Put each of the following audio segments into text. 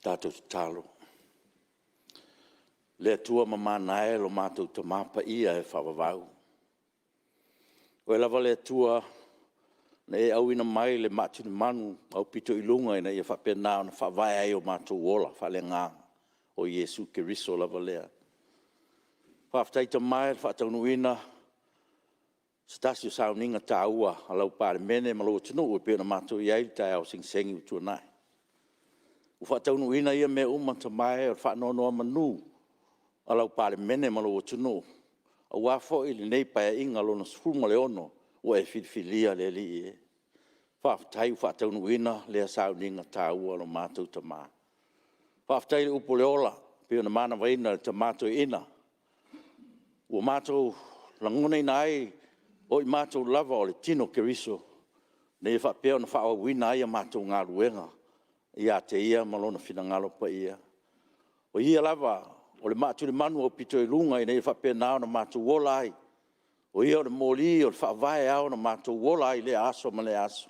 Tātou talo. Le tua mamana e lo mātou te mapa ia e whawawau. O e lava le tua na e au ina mai le matuni manu au pito ilunga ina ia whapena o na whawai ai o mātou wola, whale ngā o Iesu Keriso lava lea. Whaftai ta mai, whataunu Stasio sauninga tā ua, alau Palemene malo tunu o pēna mātou iai tai au sing-sengi utua nai. U whataunu ia me umata mai o whanonoa manu, alau Palemene malo tunu. A wafo ili nei paia inga lona sfuma le ono, o e whifilia le li e. Whaftai u whataunu lea sauninga tā ua lo mātou ta mā. Whaftai le upo le ola, pēna mana waina le ta mātou ina. Ua mātou langone ina ai, o i mātou lava o le tino Keriso, ne e whapea na whaawawina ai a mātou ngā ruenga, ia te ia malona whina pa ia. O ia lava, o le mātou le manu o pito i lunga, i ne e whapea nao na mātou wola ai. O ia o le mōli, o le whaavae au na mātou wola ai le aso ma le aso.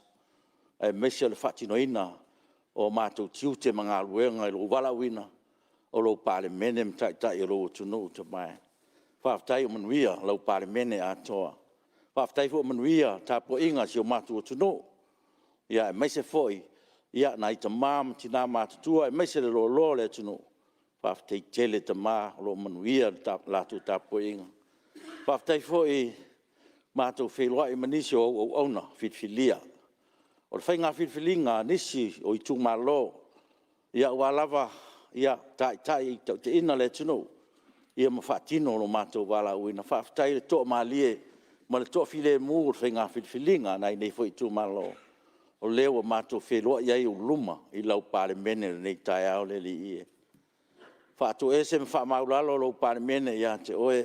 E mesia le whatino ina, o mātou tiute ma ngā ruenga i lo wala wina, o lo Palemene mtaitai o lo tunu ta mai. Whaftai o manuia, lau Palemene atoa. Whaftai fo manuia, tāpo inga si o mātua tunu. Ia, e meise foi, ia, na i ta mām, tina mātutua, e meise le lo le tunu. Whaftai tele ta mā, lo manuia, lātu tāpo inga. Whaftai foi, mātua wheloa i manisi o auna, whitwhilia. O le whainga whitwhilinga, nisi o i tū mālo. Ia, ua lava, ia, tai, te ina le tunu. Ia ma whaatino lo mātua wala uina. Whaftai le tō mālie, ma le toa file mu o whainga whitwhilinga nai nei fo i tū malo. O leo a mātou wheloa iai o luma i lau Palemene nei tai au le li ie. Whaatou ese me whaamaulalo lau Palemene ia te oe.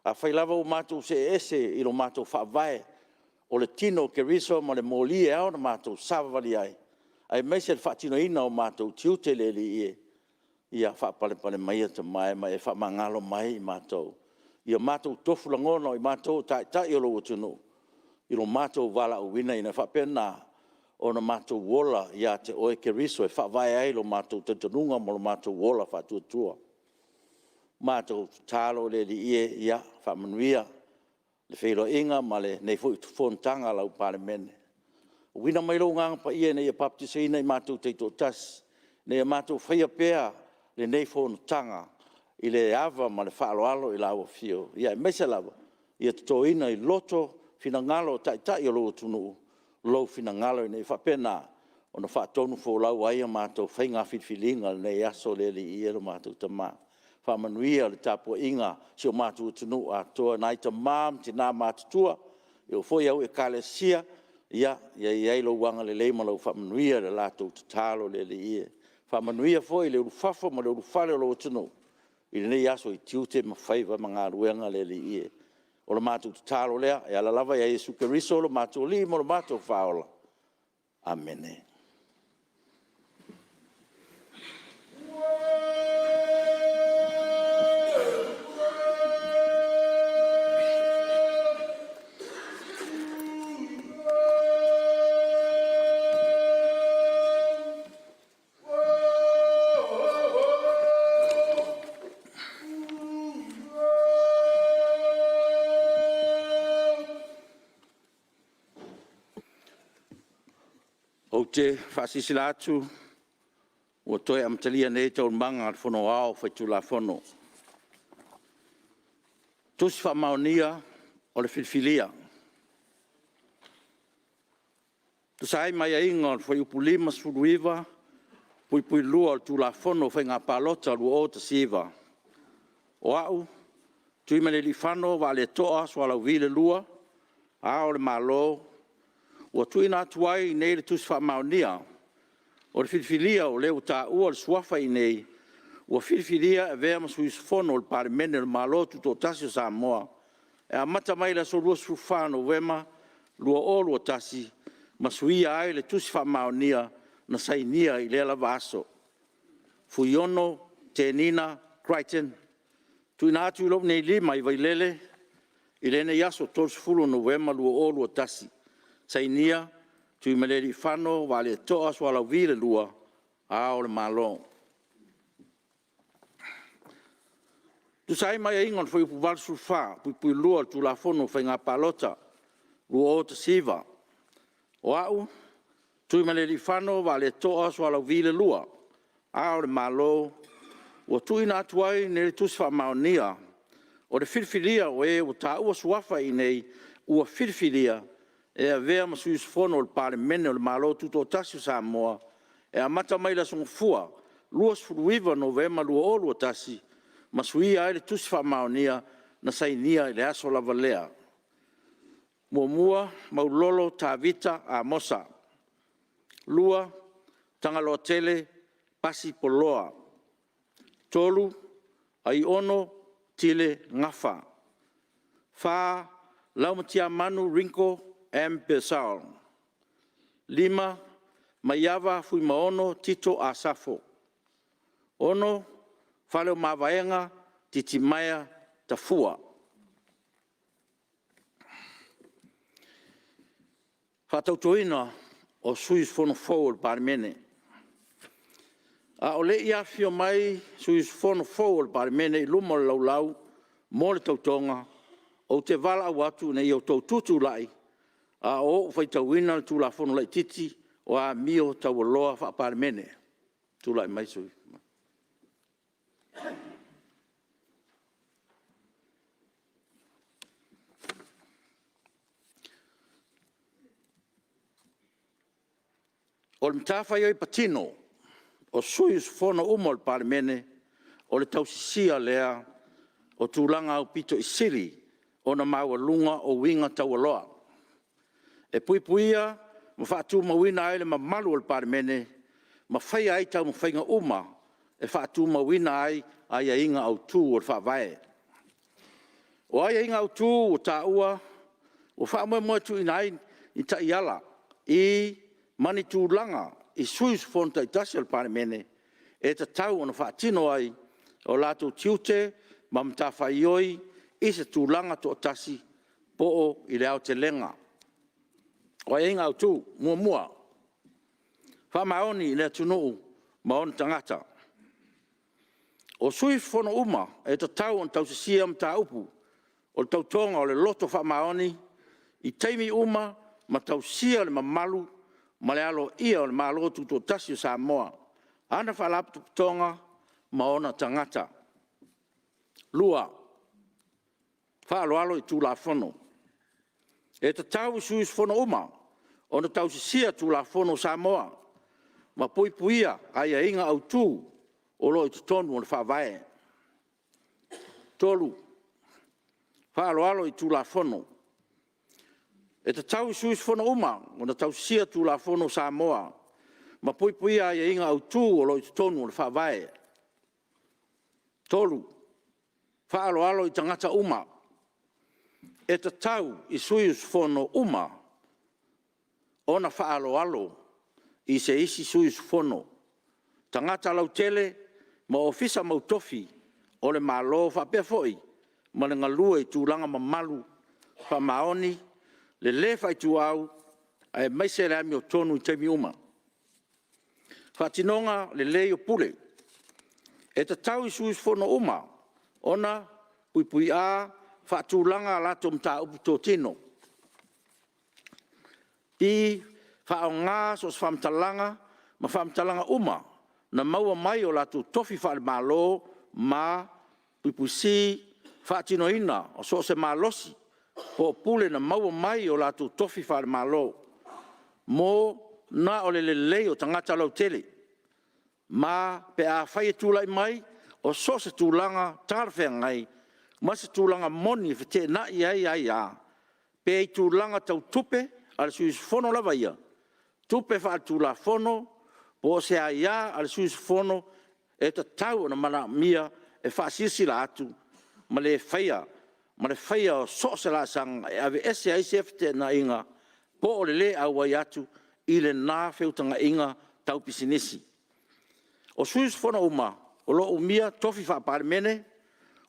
A whailava o mātou se ese i lo mātou whaavae o le tino Keriso ma le mōlie au na mātou savavali ai. Ai meise le whaatino ina o mātou tiute le li ie. Ia whaapale mai te mai e whaamangalo mai i mātou. Ia mātou tofu langona i mātou tai o lo tunu. I lo mātou wala o wina ina whapena o na mātou wola ia te oe Keriso e whaavai ai lo mātou tatanunga mo lo mātou wola whatuatua. Mātou tālo le li ie ia whamanuia le whelo inga ma le nei fo i tufontanga lau Palemene. Wina mai lo ngang pa ia nei a baptiseina i mātou teito tas. Nei a mātou whaia pēa le nei fo tanga. I le ava ma le whaaloalo i lawa fio. Ia e mese lava. Ia toina i loto fina ngalo tai o lo tunu. Lo fina ngalo i nei whapena. O na whaatonu fo lau aia mātou whainga whitwhilinga nei aso le li i ero mātou ta mā. Whamanuia le tāpua inga si o mātou tunu a toa nai ta mām ti nā mātutua. I o foi au e kālesia. Ia lo wanga le leima lau whamanuia le lātou tatalo le li i. Whamanuia foi le urufafo ma le urufale o lo tunu. I nei aso i tiute ma whaiva ma ngā ruenga le li ie. O le mātou tālo lea, e ala lava ia Iesu Keriso, lo mātou li, mo lo mātou whaola. Amene. O te whaasisila atu, o toi amatalia nei tau manga al whono ao whaitu la whono. Tusi whaamaonia o le whilwhilia. Tusai mai a inga o whai upu lima suruiva, pui lua o tu la whono whai ngā pālota lua o ta siva. O au, tui mane li whano wa le toa swala wile lua, a o le malo, ua tuina atu ai nei le tusi whaamaonia. O le whilwhilia o leo tā ua le suafa i nei. Ua whilwhilia e vea ma Sui Usufono le Palemene le malotu tō tasi o Samoa. E a mata mai la so lua sufano wema lua o lua tasi. Masui ai le tusi whamaonia na sainia I le lava aso. Fuiono, te nina, Crichton. Tuina atu ilo nei lima I vailele. I lene yaso tos fulu novema lua o lua tasi. Sainia, tui maleri whano wale toa swala vile lua a o le malo. Tu sai mai ingon foi pu val sulfa, pu lua tu la fono foi nga palota. Lua o te siva. O au, tui maleri whano wale toa swala vile lua a o le malo. O tui na tuai nere tusi wha maonia. O le whirwhiria o o ta ua suafa I nei ua whirwhiria e a vea ma Sui Usufono o le Palemene o le malo tuto o tasi o Samoa e a mata mai la songfua lua sfuruiva novema lua o lua tasi ma sui ai le tusi whamaonia na sainia I le aso lava lea. Mua maulolo tavita a mosa. Lua tangaloa tele pasi poloa. Tolu ai ono tile ngafa. Fa laumatia manu rinko empesal. 5 maiava fui maono tito asafo. Ono faleo mavaenga titimaya tafua. Fatautoina o Sui Usufono Fou o Palemene. A o le ia fio mai Sui Usufono Fou o Palemene I luma o laulau mo le tautonga o te vala au atu nei o taututu lai a o faitauina le tulafono lai titi o a mio taualoa wha Palemene. Tulai mai Sui. O le mtawhai oi patino, o Sui Usufono o le Palemene, o le tausisia lea, o tūlanga au pito I siri, o na maua lunga o winga taualoa. E puipuia, ma whaatu mawina ai le mamalu o le Palemene, ma whai ai tau ma whainga uma, e whaatu mawina ai a inga au tū o le whawai. O ai inga au tū o tā ua, o wha moe tu inai I ta iala, I mani tūlanga I Sui Usufono taitasi o le Palemene, e ta tau o na whaatino ai, o lato tiute, ma mtawhai oi, I se tūlanga to tasi, po o I leo te lenga. O ai inga au tū, mua. Wha maoni I lea tunuu, maoni tangata. O Sui Usufono uma, e ta tau o tau sisia mta upu, o tau tonga o le loto wha maoni, I teimi uma, ma tau sia le mamalu, ma le alo ia o le malo tuto tasi o Samoa. Ana whalaptu tonga, maona tangata. Lua, whaaloalo I tūlafono. E ta tau I Sui Usufono uma, o na tau sia tūlafono Samoa, ma puipuia ai a inga au tū, o lo I tutonu o le whawai. Tolu, whaaloalo I tūlafono. E ta tau I Sui Usufono uma, o na tau sia tūlafono Samoa, ma puipuia ai a inga au tū, o lo I tutonu o le whawai. Tolu, whaaloalo I tangata uma. E ta tau I Sui Usufono uma, o na whaaloalo I se isi Sui Usufono. Tangata lau tele, ma ofisa mautofi, o le malo whapea foi, ma le ngalua I tūlanga mamalu, wha maoni, le whai tu au, ai mai se le ami o tonu I teimi uma. Whatinonga le lei o pule. E ta tau I Sui Usufono uma, ona pui a whaatūlanga lato mta upu tō tino. I whao ngā sos whamtalanga, ma whamtalanga uma, na maua mai o lato tofi whaale malo, ma pui si whaatinoina o so se malosi, po pule na maua mai o lato tofi whaale malo. Mo na o le lei o tangata lau tele. Ma pe a whai tūlai mai, o so se tūlanga tarwhea ngai, ma se tūlanga moni whete na ai a. Pe i tūlanga tau tupe, al Sui Usufono lava ia. Tupe wha tūlafono, po se a ia al Sui Usufono, e ta tau na mana mia, e wha sisila atu, ma le whaia o so se la sang, e ave ese a ise whete na inga, po o le au ai atu i le nā whiutanga inga tau pisinisi. O Sui Usufono uma, o lo umia tofi wha Palemene,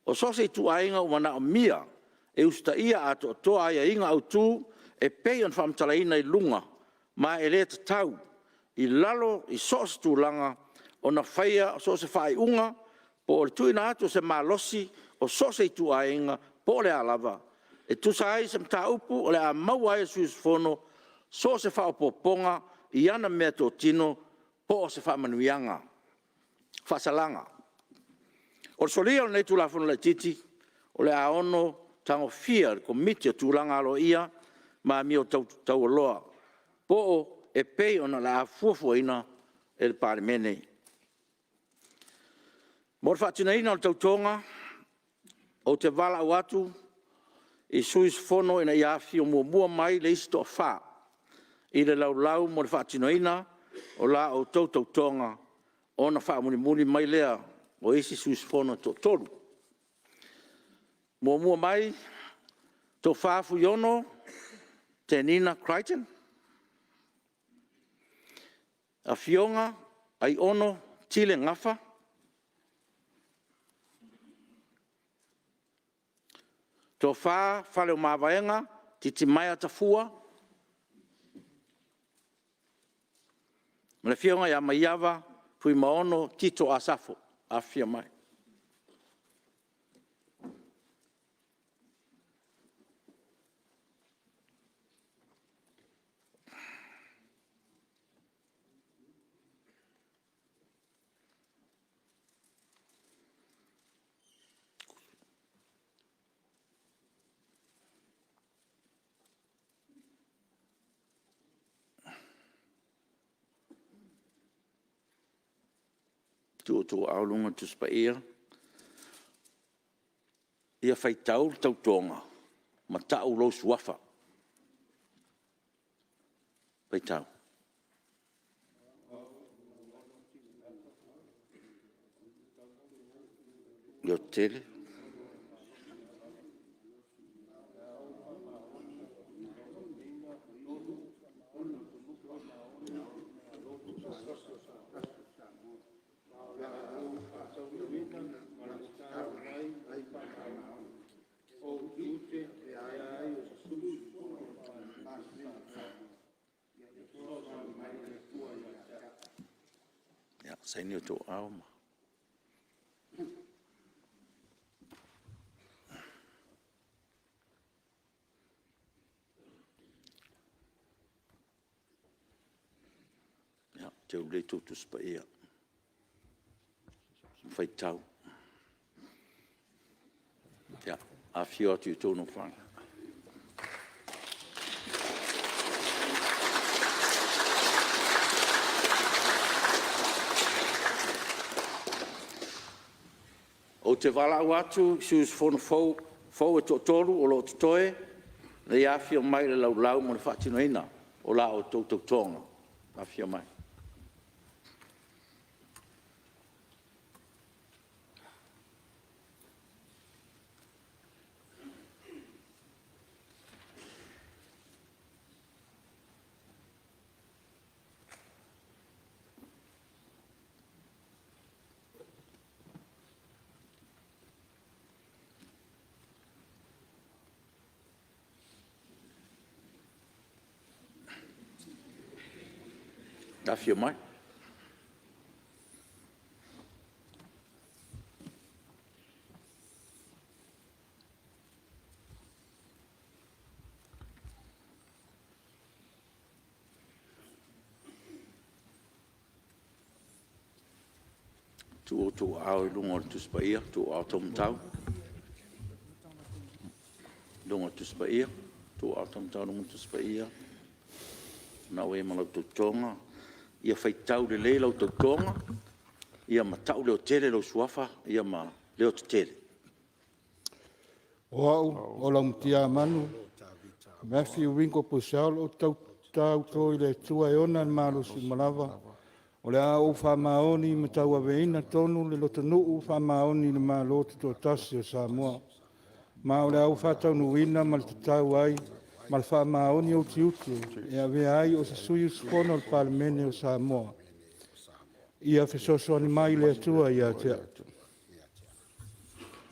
o sose tu ainga umana o mia, e usta ia ato o toa ia inga au tū, e pei on whamtalaina i lunga, ma e le tau, i lalo i sose tu langa, o na whaia o sose whai unga, po o le tuina atu se malosi, o sose tu ainga, po le alava, e tu sai se mta upu, o le a maua e Sui Usufono, sose wha o poponga, i ana mea tō tino, po o se wha manuianga, whasalanga. O solia o nei tūlafono le titi, o le a ono tango fia ko miti o tūlanga alo ia, ma mi o tau loa. Po o e pei ona la a fuafuaina e le Palemene. Mor whaatinaina o tautonga, o te wala au atu, i Sui Usufono ina i awhi o mua mai le isto o wha. I le lau mor whaatinaina, o la o tautonga, o na wha muni mai lea, o isi Sui Usufono to tolu. Mua mai, to whaafu iono, te Nina Crichton. A fionga, ai ono, tile ngafa. To whale o mawaenga, titi mai a tafua. Mele fionga ia mai awa, pui maono, tito a safo, a fia mai. Tu aulunga tu spaia. Ia fai tau tautonga. Ma tau lo suafa. Fai tau. Io tele. Ja, sei ni tu alma. Ja, te ule tu spaia. Fai tau. Ja, a fio tu tonu whanga. O te wala au atu, Sui Usufono Fou e tōtoru o lo totoe, le ia fio mai le lau mo le whaatinoina o la o tautonga. A fio mai. A fio mai. Tu au lungo tu spaia, tu au tom tau. Lungo tu spaia, tu au tom tau lungo tu spaia. Na we malau tu tonga. Ia fai tau le lau tautonga, ia ma tau leo tele lau suafa, ia ma leo te tele. O au, o lau mtia manu, Matthew Winko Pusal, o tau toi le tua e ona malu si malawa, o le a o wha maoni ma tau aveina tonu le lotanu u wha maoni le malo te tō tasi o Samoa, ma o le a o wha tau nuina ma le tau ai, ma le whaamaoni o tiutu e avea ai o se Sui Usufono o le Palemene o Samoa. Ia fesoasoani mai le atua ia te atu.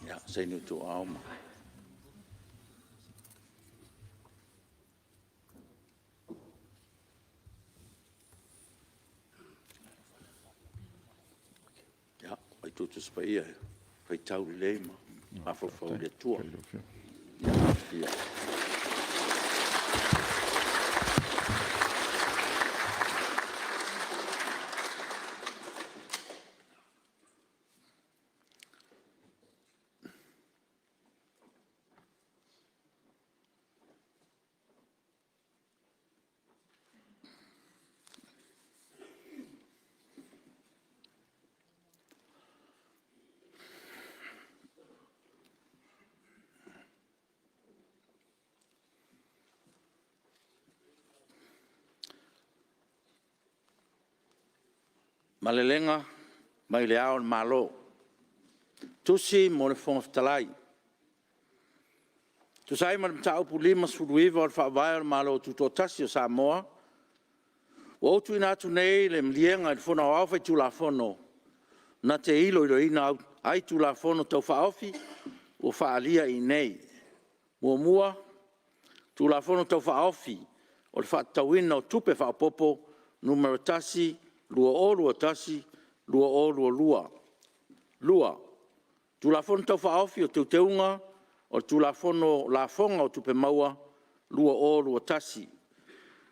Ia, sei ni tu aoma. Ia, ai tutu spaia, fai tau leima, afofau le tua. Ia. Malelenga, mai le ao malo. Tusi mo le fongafitalai. Tusai ma le mtau pulima suruiva o le whaavai o le malo tutotasi o Samoa. O tu ina atu nei le mlienga le fona o awhai tu la fono. Na te ilo ina ai tu la fono tau whaofi o whaalia i nei. Mua tu la fono tau whaofi o le whaatauina o tupe whaapopo numero tasi lua o lua tasi, lua o lua lua. Lua, tu la fono tau whaofi o teu teunga, o tu la fono la fonga o tupe maua, lua o lua tasi.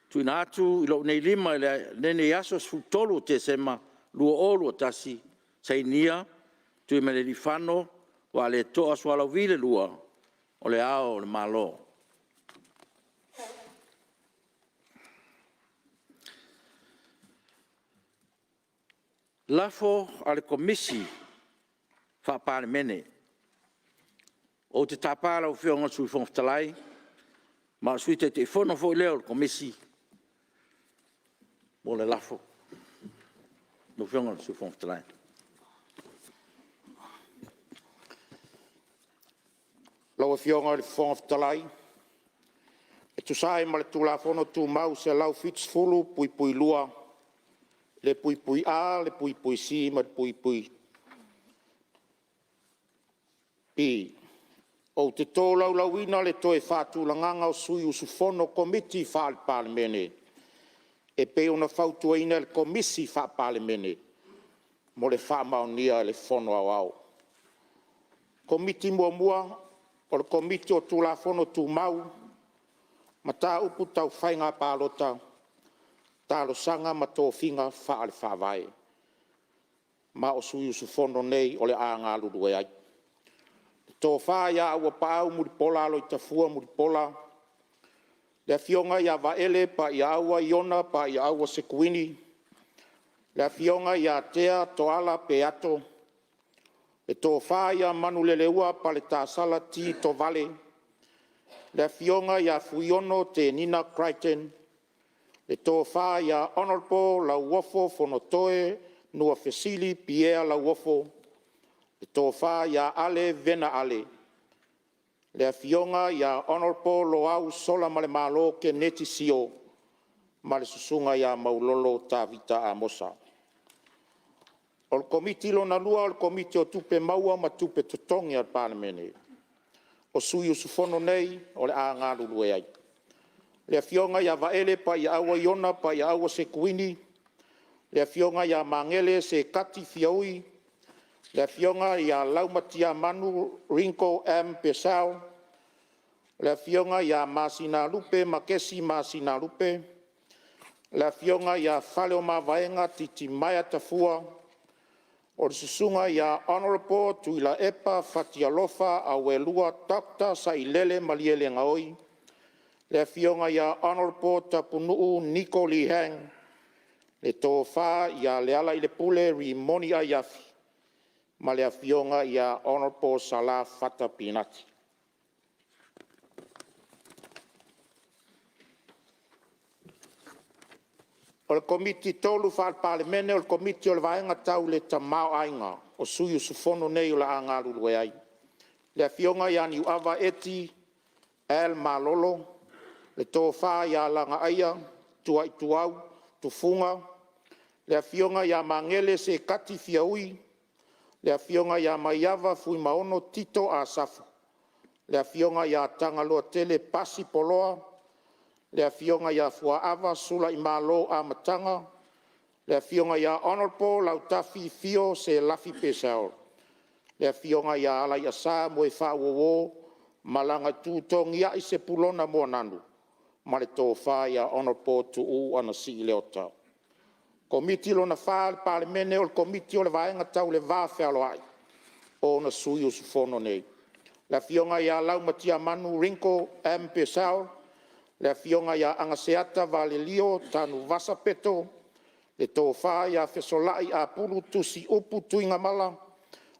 Tu ina atu, ilo nei lima, nene yaso sfutolu te sema, lua o lua tasi, sei nia, tu i mele lifano, wa le toa swala vile lua, o le ao le malo. Lafo ale komisi fa Palemene. O te tapara o whionga Sui Usufono Fou, ma sui te fono fo leo le komisi. Mo le lafo. No whionga Sui Usufono Fou. Lau whionga le Usufono Fou. E tu sai ma le tu la fono tu mau se lau fits fulu pui lua. Le pui a, le pui si, ma le pui. I, o te tō lauina le toe whātu langanga o Sui Usufono komiti wha Palemene. E pe ona whautua ina le komisi wha Palemene. Mo le wha maunia le fono au. Komiti mua, o le komiti o tū la fono tū mau, ma tā upu tau whainga pālota, talo sanga ma tō whinga wha ale whawai. Ma o Sui Usufono nei o le a ngā luru e ai. Tō whaia aua pāu muri pola alo i tafua muri pola. Le fionga ia vaele pa ia aua iona pa ia aua sekuini. Le fionga ia tea toala pe ato. E tō whaia manu leleua pa le tāsala ti to vale. Le fionga ia fuiono te Nina Crichton. Le tō whaia honorable la uofo fonotoe nua fesili piea la uofo. Le tō wha ia ale vena ale. Le fionga ia honorable lo au sola male malo ke neti sio. Ma le susunga ia maulolo ta vita a mosa. O le komiti lo na lua o le komiti o tupe maua ma tupe totongi al Palemene. O Sui Usufono nei o le a ngā lulu e ai. Le fionga ia vaele pa ia aua iona pa ia aua sekuini. Le fionga ia mangele se kati fiaui. Le fionga ia laumatia manu rinko M pesau. Le fionga ia masina lupe makesi masina lupe. Le fionga ia faleo mavaenga titi maya tafua. O le susunga ia honorable tuila epa fatialofa awelua takta sa ilele maliele ngaoi. Le fionga ia honorable tapunuu Nico Lihang. Le tō wha ia leala i le pule rimoni a iafi. Ma le fionga ia honorable Salah Fata Pinati. O le komiti tolu wha Palemene o le komiti o le vaenga tau le tamao ainga o Sui Usufono nei o la anga lulu e ai. Le fionga ia ni uava eti El Malolo. le tō whā ia langa aia, tua i tuau, tu funga, le awhionga ia mangele se kati fiaui, le awhionga ia maiava fui maono tito a safu, le awhionga ia tangaloa tele pasi poloa, le awhionga ia fuaava sula i malo a matanga, le awhionga ia honorable lau tafi fio se lafi pesao, le awhionga ia ala ia sa mo e whaawowo, malanga tūtongia i se pulona mua nanu, ma le tō whā ia honorable tu u ana si leo tau. Komiti lo na whā le Palemene o le komiti o le vaenga tau le vā whealo ai, o na Sui Usufono nei. Le awhionga ia lau matia manu rinko pesao, le awhionga ia angaseata vale lio tanu vasa peto, le tō whā ia whesolai a pulu tusi upu tuinga mala,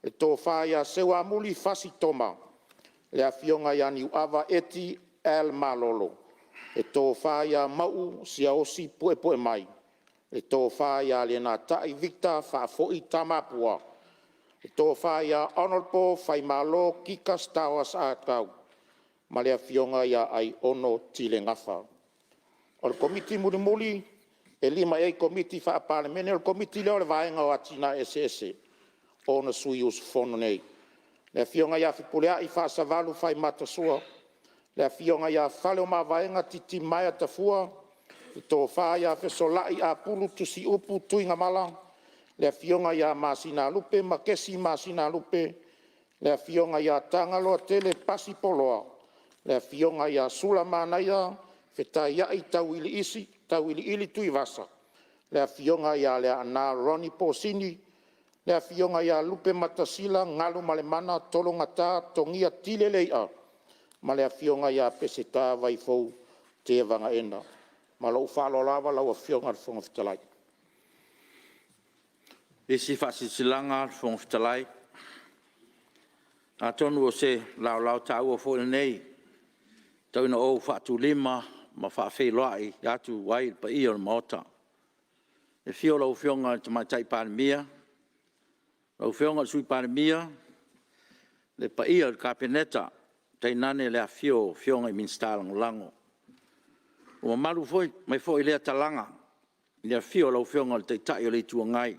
le tō whā ia sewa muli fasi toma, le awhionga ia niu ava eti el malolo, le tō whā ia mau sia osi pue mai, le tō whā ia le nā tai Victor wha fōi tamapua, le tō whā ia honorable whai malo kikas tawas a tau, ma le awhionga ia ai ono tile ngafa. O le komiti mulimuli, e lima ei komiti wha Palemene, o le komiti leo le vaenga o atina SS, o na Sui Usufono nei. Le awhionga ia whipulea i wha savalu whai matasua, le awhionga ia whale o ma vaenga titi mai atafua, le tō whā ia whesolai a pulu tusi upu tuinga mala, le awhionga ia masina lupe, makesi masina lupe, le awhionga ia tangaloa tele pasi poloa, le awhionga ia sula manaia, whetai ia i tau ili ili tui vasa, le awhionga ia le ana Ronnie Posini, le awhionga ia lupe matasila, ngalu malemana, tolo ngata, tongia tile leia, ma le awhionga ia peseta vai fau te vanga ena. Ma lau whalo lava lau awhionga le whonga whitalai. Esi whasisilanga le whonga whitalai. A tonu o se lau tau o whone nei. Tau ina o whatu lima ma whawhi loai atu wai pa i o le maota. E whio lau whionga te mai tai Palemene. Lau whionga le sui Palemene. Le pa i o le kapeneta. Tai nane le a whionga i minstalang lango. O malu foi, mai foi lea talanga. Lea whio lau whionga le teitai o le tua ngai.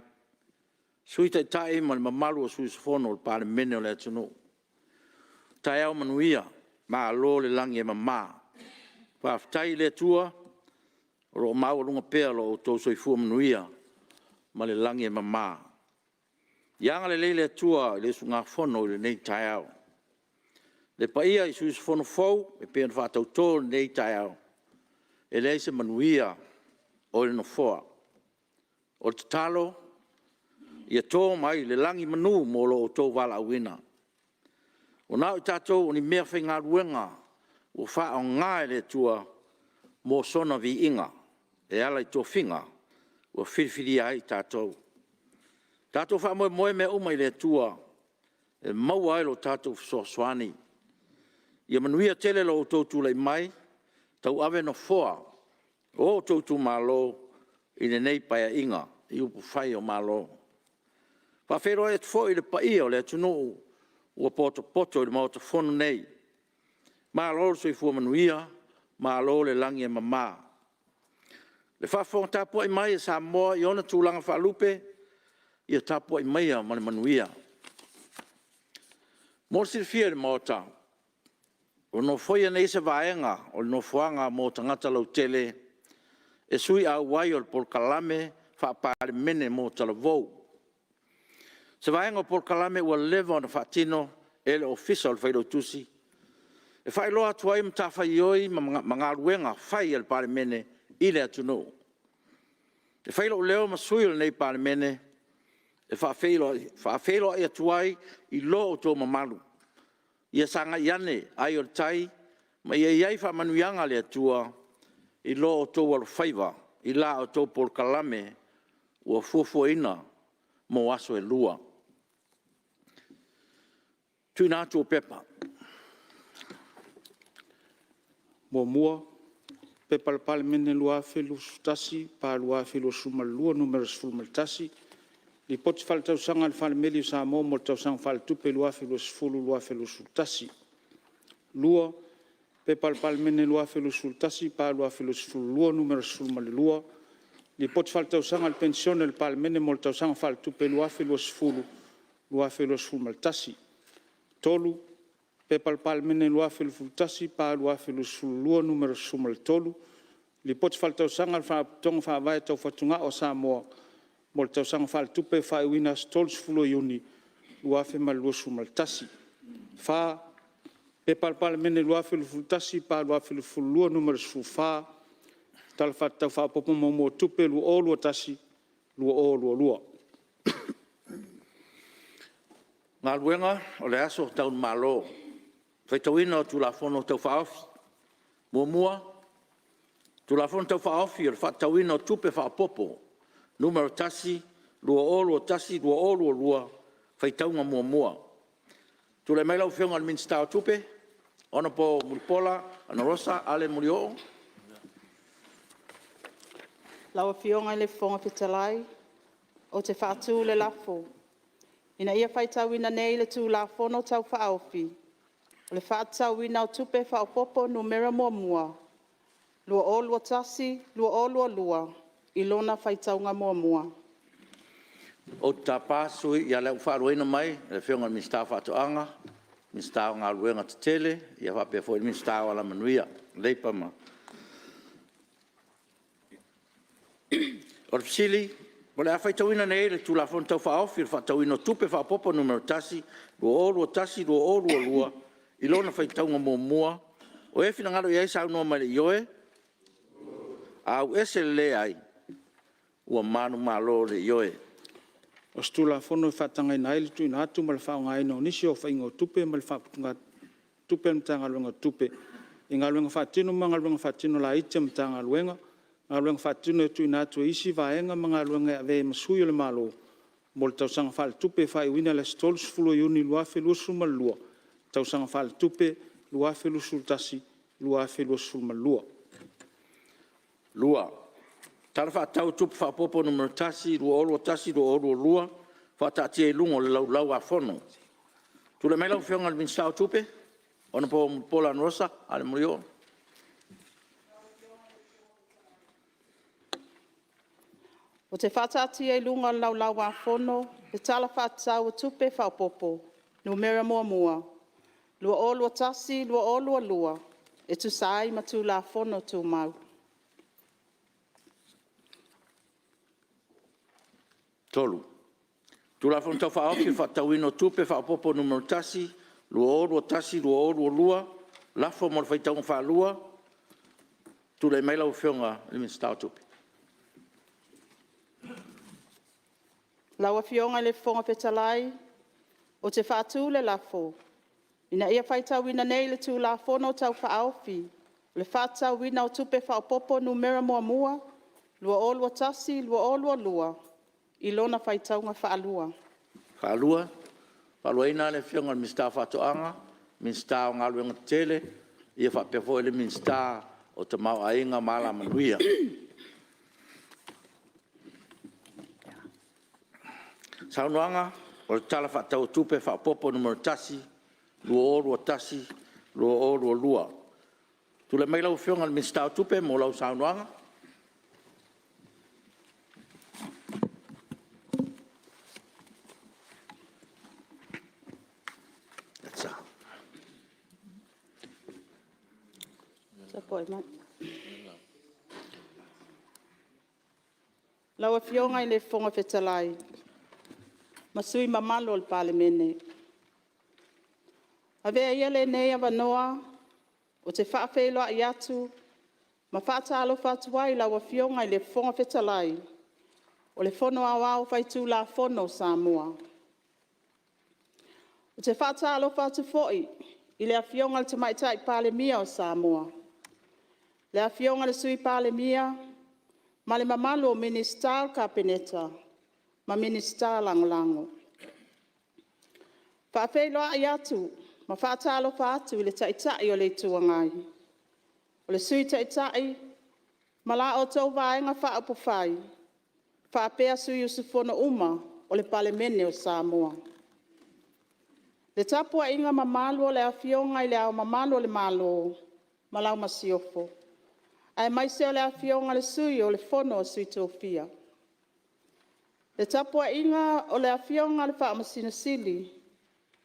Sui teitai ma le mamalu o Sui Usufono o le Palemene o le atunu. Tai au manuia, ma alo le langi e mama. Whaftai le tua, ro mau lunga pea lo o tau soifua manuia, ma le langi e mama. Ianga le leile tua le sunga fono le nei tai au. Le paia i Sui Usufono Fou, e pēn whatau tō nei tai au. E lei se manuia o le nofoa. O te talo, ia tō mai le langi manu mo lo o tō wala awina. O nao i tātou o ni mea whai ngā ruenga o wha o ngā e le tua mō sona vi inga e ala i tō whinga o whiriwhiri ai tātou. Tātou wha moe mea umai le tua e maua ai lo tātou soani. Ia manuia tele lo o tō tūlai mai tau ave no foa o tautu malo i le nei paia inga i upu whai o malo. Whawhero e tfo i le paia o le atunu ua poto i le maota whono nei. Malo soi fua manuia, malo le langi e mama. Le whawhonga tapua i mai e Samoa i ona tūlanga whalupe i a tapua i mai a mani manuia. Morsi fia le maota. O no foia nei se vaenga o no fuanga mo tangata lau tele e sui a wai o le polkalame wha Palemene mo talavou. Se vaenga o polkalame ua leva o na whatino e le official whairo tusi. E whai loa tuai mta whai oi ma mga ruenga whai al Palemene i le atunu. E whai lo leo ma sui o nei Palemene e whaafeilo e tuai i lo o tō mamalu. Ia sanga iane ai o tai, ma ia iai wha manuianga le atua i lo o tō walo whaiva, i la o tō polkalame ua fuafuaina mo aso e lua. Tui nā tō pepa. Mo mua, pepa le Palemene lua whelu sutasi, pa lua whelu sumalua numeros fulmaltasi, li poti whale tausanga le Palemene sa mo tausanga whale tupe lua whelu sfulu lua whelu sutasi. Lua, pe Palemene lua felu sultasi pa lua felu lua numero sulmalelua li poti faltausanga le pensione le Palemene mo le tausanga faltupe lua felu sulmaltasi tolu pe Palemene lua felu sultasi pa lua felu lua numero sulmaltolu li poti faltausanga le faaptonga faavae tau fatunga o Samoa mo le tausanga faltupe faaiwina stolus fulo iuni lua fe malua sulmaltasi fa pe Palemene lua felu sultasi pa lua felu lua numero sulfa tal fatau faapopo mo tupe lu olu tasi lu olu lua Ngā luenga o le aso taun malo. Whaitawina o tulafono tau whaofi. Mua. Tulafono tau whaofi o le whaitawina o tupe whaapopo. Numero tasi, lua olu o tasi, lua olu o lua. Whaitaunga mua. Tule mai lau whionga al minsta o tupe. Ona po Muripola, ana Rosa, ale Murio. Lawa whionga le whonga whitalai. O te whaatu le lafo. Ina ia whaitawina nei le tū la whono tau whaofi. O le whaatawina o tupe whaopopo numera mua. Lua olua tasi, lua olua lua. Ilona whaitaunga mua. O ta pasui ia leu wharuina mai, le whionga minsta whaatoanga, minsta o ngā luenga te tele, ia whapea fo minsta o la manuia, leipa ma. O le psili, o le awhaitawina nei le tūlafon tau whaofi, le whaatawina o tupe whaapopo numero tasi, lua olua tasi, lua olua lua, ilona whaitaunga mua, o e whina ngaro iai sau noa mai le ioe, au ese le ai, ua manu malo le ioe. o stula fono whatangai nai le tuina atu ma le whaonga ino nisi o whaingo tupe ma le whaputunga tupe mtanga luenga tupe. I ngā luenga whatino ma ngā luenga whatino la itia mtanga luenga, ngā luenga whatino e tuina atu e isi vaenga ma ngā luenga ave masui o le malo. Mo le tausanga whale tupe whai wina le stolus fulo iuni luafe luasu malua. Tausanga whale tupe luafe luasu tasi, luafe luasu malua. Lua. Tara whaatau tupu whaapopo numero tasi, lua olua tasi, lua olua lua, whaatatia i lungo le lau a whono. Tule mai lau whionga le minstau tupe, ona po Pola Rosa, ale Murio. O te whaatatia i lunga lau a whono, le tala whaatau o tupe whaopopo, numera mua. Lua olua tasi, lua olua lua, e tu sai ma tu la whono tu mau. Tolu. Tula fon tau whaofi whaatauino tupe whaapopo numero tasi, lua olua tasi, lua olua lua, lafo mo le whaitaunga whaalua, tula mai lau whionga le minstau tupe. Laua whionga le whonga petalai, o te whaatu le lafo. Ina ia whaitawina nei le tū la whono tau whaofi, le whaatawina o tupe whaopopo numera mua, lua olua tasi, lua olua lua, ilona whaitaunga whaalua. Whaalua ina le whionga le minsta whaatoanga, minsta o ngā luenga tele, ia whapefo ele minsta o te mau ainga mala manuia. Saunoanga, o le tala whaatau tupe whaapopo numero tasi, lua olua tasi, lua olua lua. Tule mai lau whionga le minsta tupe mo lau saunoanga. Laua whionga i le whonga whetalai. Masui mamalo le Palemene. Avea ia le nei awanoa, o te whaafeiloa i atu, ma whaatalo whaatuai laua whionga i le whonga whetalai, o le whono awao whaitu la whono Samoa. O te whaatalo whaatufoi, i le awhionga le tamaitai Palemia o Samoa. Le awhionga le sui Palemia, ma le mamalo o minister kapeneta, ma minister langolango. Whaafeiloa i atu, ma whaatalo whaatu i le taitai o le tuangai. O le sui taitai, ma la o tau vaenga whaapufai, whaapea Sui Usufono uma o le Palemene o Samoa. Le tapua inga mamalo le awhionga i le au mamalo le malo, malau masiofo. Ai mai se o le awhionga le sui o le fono o sui tōwhia. Le tapua inga o le awhionga le whaamasina sili,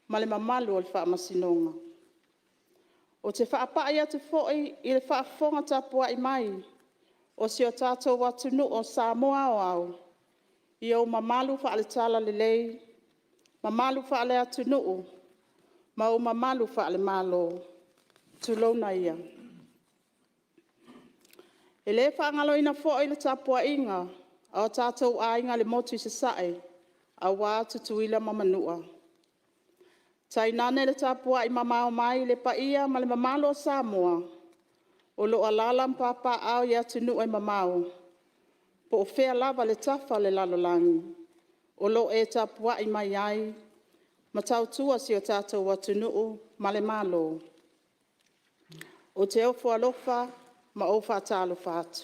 ma le mamalu o le whaamasinonga. O te whaapaa ia te fo'i i le whaafonga tapua i mai, o si o tātou watunu o Samoa o au, i o mamalu wha le tala le lei, mamalu wha le atunu, ma o mamalu wha le malo, tulona ia. E le whaangalo ina fo'i le tapua inga, a o tātou a inga le motu i se sae, a wā tutuila mamanua. Tai nane le tapua i mamao mai le paia ma le mamalo Samoa, o lo alala mpapa au ia tunu e mamao, po o fea lava le tafa le lalolangi, o lo e tapua i mai ai, ma tautua si o tātou watunu ma le malo. O te ofo alofa, ma ofa talo fatu.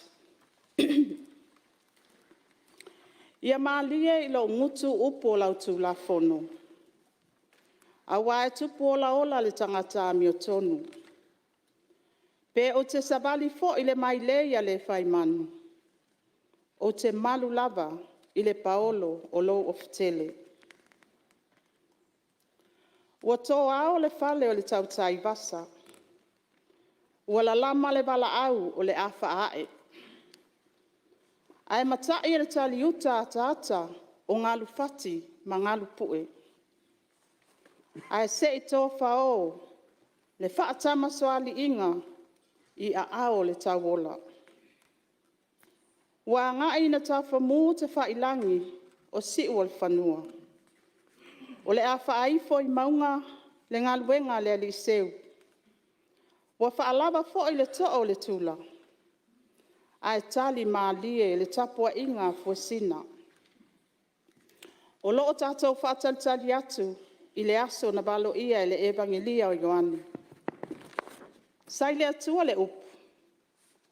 Ia maalie i lo ngutu upo lau tu la fono. A wae tupu ola ola le tangata mi o tonu. Pe o te sabali fo i le mai leia le whaimanu. O te malu lava i le paolo o lo o fitele. Ua tō ao le fale o le tautai vasa. Ua la lama le vala au o le afa ae. Ai matai le tali uta ata o ngalu fati ma ngalu pue. Ai se i tō whao le whaatama soali inga i a ao le tawola. Ua ngai na tafa mū te whailangi o si ua le whanua. O le a whaaifo i maunga le ngaluenga le aliseu. Ua whaalava fo i le to'o le tula. Ai tali maalie le tapua inga fuesina. O loo tātou whaatalitali atu i le aso na balo ia le evangelia o Ioane. Sai le atua le upu.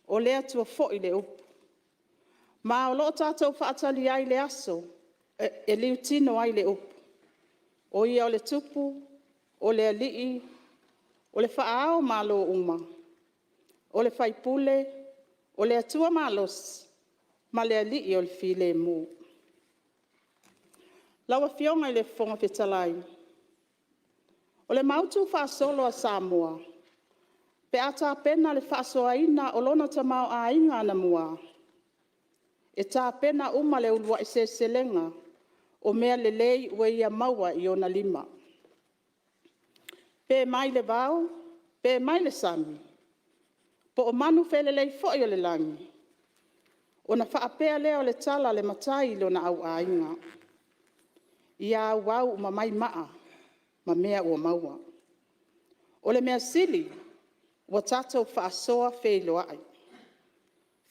O le atua fo i le upu. Ma o loo tātou whaatali ai le aso e liutino ai le upu. O ia o le tupu, o le alii, o le whaao malo uma. O le whaipule, o le atua malos, ma le alii o le file mu. Lawa fionga i le fonga petalai. O le mautu whaasolo a Samoa. Pe ata pena le whaasoa ina o lona tamau a inga na mua. E tā pena uma le ulua i se selenga o mea le lei ue ia maua i ona lima. Pe mai le vau, pe mai le sami. Po o manu fele lei fo i o le langi. O na whaapea leo le tala le matai lo na au a inga. Ia wau ma mai maa, ma mea ua maua. O le mea sili, ua tātou whaasoa whelo ai.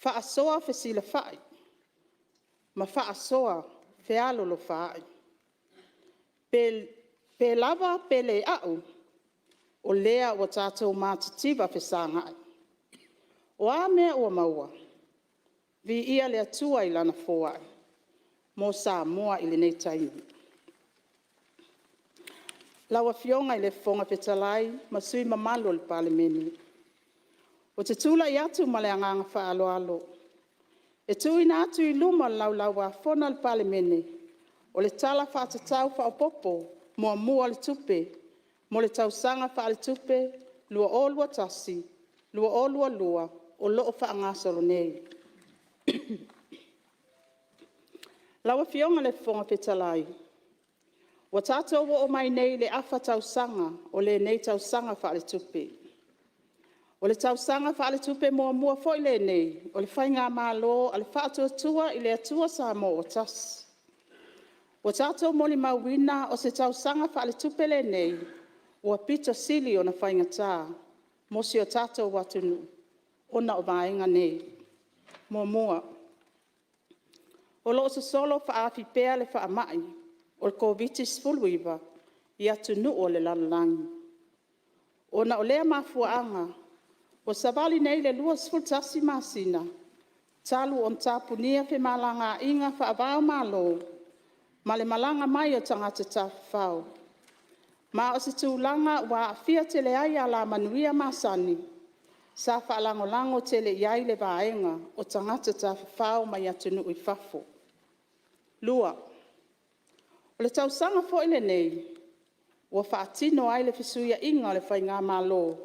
Whaasoa fe sila whai. Ma whaasoa whealo lo whai. Pe lava pe le au, o lea ua tātou mātitiva fe sāngai. O a mea ua maua, vi ia le atua i lana fōai, mō Samoa i le nei taimi. Lawa fionga i le fonga petalai, ma sui mamalo le Palemene. O te tula i atu ma le anganga whaalo alo. E tui na atu i luma lau a fona le Palemene, o le tala whaatatau whaopopo, mua mua le tupe, mo le tausanga wha le tupe, lua olua tasi, lua olua lua, o loo whaangasalo nei. Lawa fionga le fonga petalai. Wa tātou o mai nei le awha tausanga o le nei tausanga wha le tupe. O le tausanga wha le tupe mua foi le nei, o le whainga malo, a le whaatua i le atua Samoa o tas. Wa tātou moli mawina o se tausanga wha le tupe le nei, ua pito sili o na whainga tā, mo si o tātou watunu, o na o vaenga nei. Mua. O loo se solo wha afi pea le wha amai, o le kovitis fuluiva, i atunu o le lalalangi. O na o lea mafuaanga, o savali nei le luas fultasi masina, talu on tapunia fe malanga inga wha avao malo, ma le malanga mai o tangata tawhau. Ma o se tūlanga wa fia te le ai ala manuia masani, Sa whaalango tele iai le vaenga o tangata ta whao mai atunu i whafo. Lua, o le tausanga fo ile nei, ua whaatino ai le fisuia inga le whainga malo.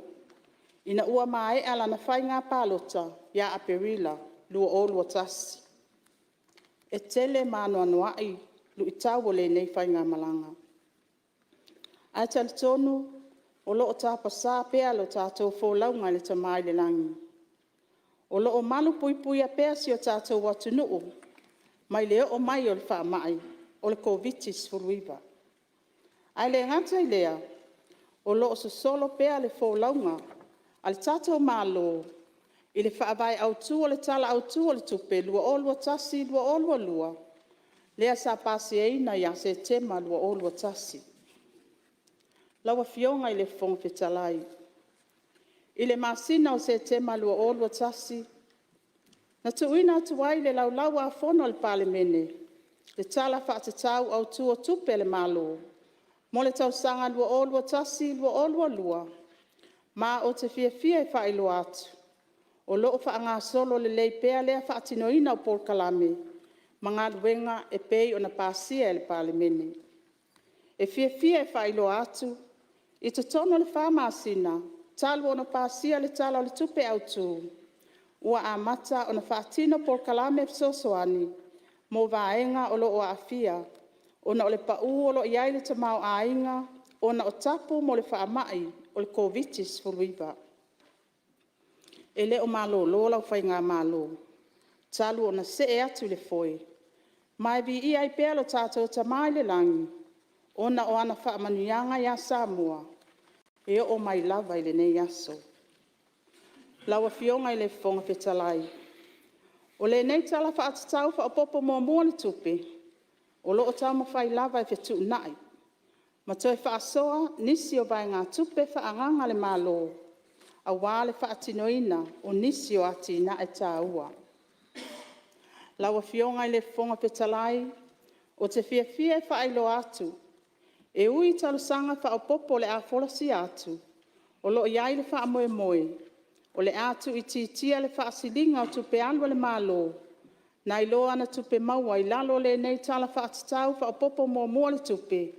Ina ua mae ala na whainga palota ia aperila lua o lua tasi. E tele mano anuai lu itau le nei whainga malanga. Ai tali tonu, o loo tapa sa pea lo tātou fōlaunga le tamai le langi. O loo malu pui pui a pea si o tātou watu nuu, mai leo o mai o le wha mai, o le kovitis furuiva. Ai le ngata i lea, o loo so solo pea le fōlaunga, ale tātou malo, i le wha vai autu o le tala autu o le tupe, lua olua tasi, lua olua lua, lea sa pasi eina ia se tema lua olua tasi. Lawa fionga i le fonga fetalai. I le masina o se tema lua olua tasi. Na tuina atuai le laulau a fono al Palemene. Le tala whaatatau au tua tupe le malo. Mo le tausanga lua olua tasi, lua olua lua. Ma o te fia e whailo atu. O loo whaanga solo le leipea lea whaatinoina o Porkalame. Mga luenga e pei o na pasia e le Palemene. E fia e whailo atu. I te tono le whamasina, talu ona pasia le tala o le tupe autu. Ua a mata ona whaatino Porkalame sosoani, mo vaenga o lo o afia, ona o le pau o lo iai le tamau ainga, ona o tapu mo le whaamai o le kovitis furuiva. E le o malo lola o whainga malo, talu ona se e atu le foi. Mai vi iai pea lo tātou tamai le langi, ona o ana whaamanuianga ia Samoa, e o mai lava i le nei aso. Lawa fionga i le fonga fetalai. O le nei tala whaatatau whaapopo mua mua le tupe, o loo tau mawhai lava i fetu nai. Ma toi whaasoa nisi o vai ngā tupe whaanganga le malo, a wale whaatinoina o nisi o ati na e tā ua. Lawa fionga i le fonga fetalai, o te fia e whailo atu, e ui talo sanga whaapopo le a folasi atu, o lo iai le wha moe moe, o le atu i titia le wha silinga o tupe alwa le malo, na i loa ana tupe maua i lalo le nei tala wha atatau whaapopo mua mua le tupe,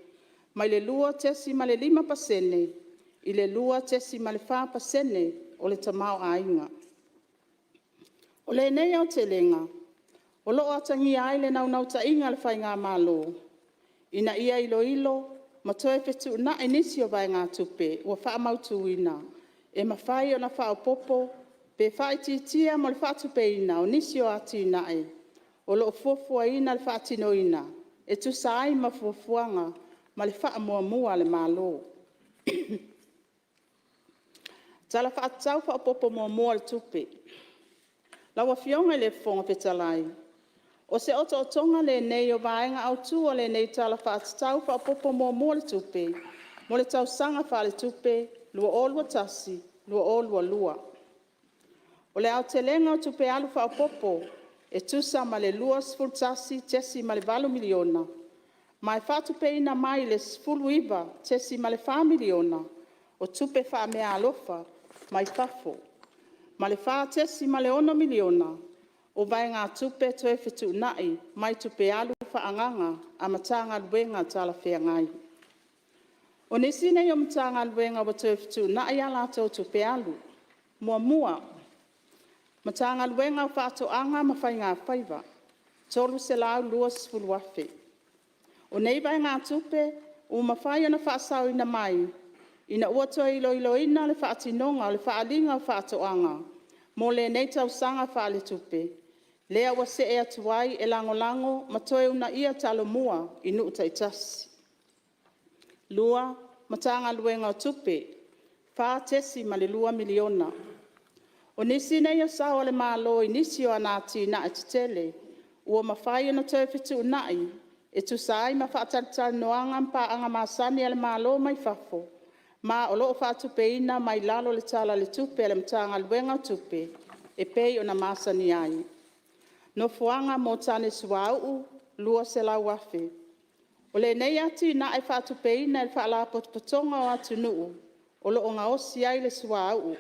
mai le lua tesi ma le 5%, i le lua tesi ma le 5% o le tamau ainga. O le nei au te lenga, o lo atangi ai le nau ta inga le whainga malo, ina ia ilo, ma toe fetu na inisi o vai ngā tupe, ua wha mautuina, e mawhai o na wha popo, pe whai titia mo le wha tupe ina, o nisi o ati nae, o lo fuafua ina le wha tino ina, e tu sai ma fuafuanga, ma le wha mua mua le malo. Tala wha atau wha popo mua mua le tupe. Lawa fionga le fonga fetalai. O se oto o tonga le nei o vaenga au tua le nei tala whaatatau whaapopo mua le tupe. Mo le tau sanga wha le tupe, lua olua tasi, lua olua lua. O le au te lenga o tupe alu whaapopo, e tusa ma le lua sful tasi, tesi ma le 2 miliona. Mai whaatupe ina mai le sfulu iwa, tesi ma le 5 miliona. O tupe wha mea alofa, mai fafo. Ma le wha tesi ma le 1 miliona. O vai ngā tupe toe fitu nai, mai tupe alu whaanganga, a matanga luenga tala whea ngai. O nisi nei o matanga luenga wa toe fitu nai a lātou tupe alu. Mua, matanga luenga whaato anga ma whai ngā whaiva. Tolu se lau lua sifulu afe. O nei vai ngā tupe, o mawhai ana whaasau ina mai, ina ua toe ilo ina le whaatinonga o le whaalinga o whaato anga. Mo le nei tau sanga whaale tupe. Lea wa se e atuai e lango ma toe una ia talo mua i nuu taitasi. Lua, matanga luenga o tupe, wha tesi ma le 2 miliona. O nisi nei o sao le malo i nisi o anati na atitele, ua mawhai ana toe fitu unai, e tu sai ma whaatarital noanga mpa anga masani ale malo mai fafo, ma o loo whaatupe ina mai lalo le tala le tupe le matanga luenga o tupe, e pei o na masani ai. No fuanga mo tane suau, lua se lau afe. O le nei ati na e whaatupe ina e whaala potpotonga o atu nuu, o loo nga osi ai le suau,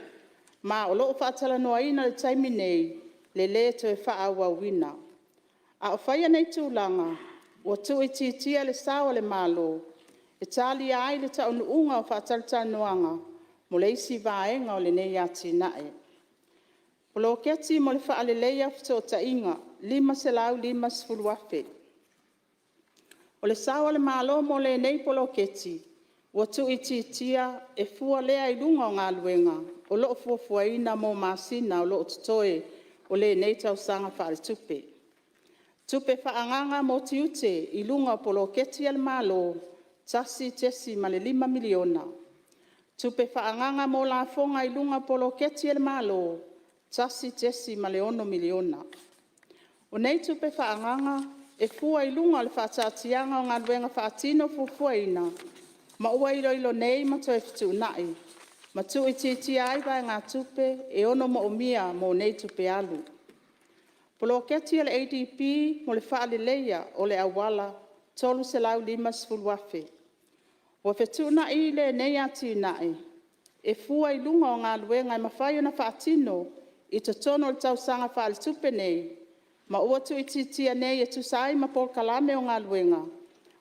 Ma o loo whaatala noa ina le taimi nei, le to e wha awa wina. A o whaia nei tūlanga, ua tu i titia le sawa le malo, e tali ai le ta unu unga o whaatalta noanga, mo le isi vaenga o le nei ati nae. Polo keti mo le wha ale leia fito o ta inga, 5 selau 5 sfuluafe. O le sawa le malo mo le nei polo keti, ua tu i titia e fua lea i lunga o ngā luenga, o loo fuafuaina mo masina o loo tutoe o le nei tau sanga wha ale tupe. Tupe whaanganga mo tiute i lunga polo keti al malo, tasi tesi ma le 5 miliona. Tupe whaanganga mo la fonga i lunga polo keti al malo, tasi tesi ma le 1 miliona. O nei tupe whaanganga e fua i lunga le whaatatianga o ngā luenga whaatino fuafuaina, ma ua ilo nei ma toi fitu nai, ma tu i titi ai vai ngā tupe e ono mo omia mo nei tupe alu. Polo keti le ADP mo le whaale leia o le awala 3 selau 5 sfuluafe. Ua fitu nai le nei ati nai, e fua i lunga o ngā luenga i mawhai ona whaatino i te tono le tau sanga whaale tupe nei, ma ua tu i titia nei e tu sai ma por kalame o ngā luenga,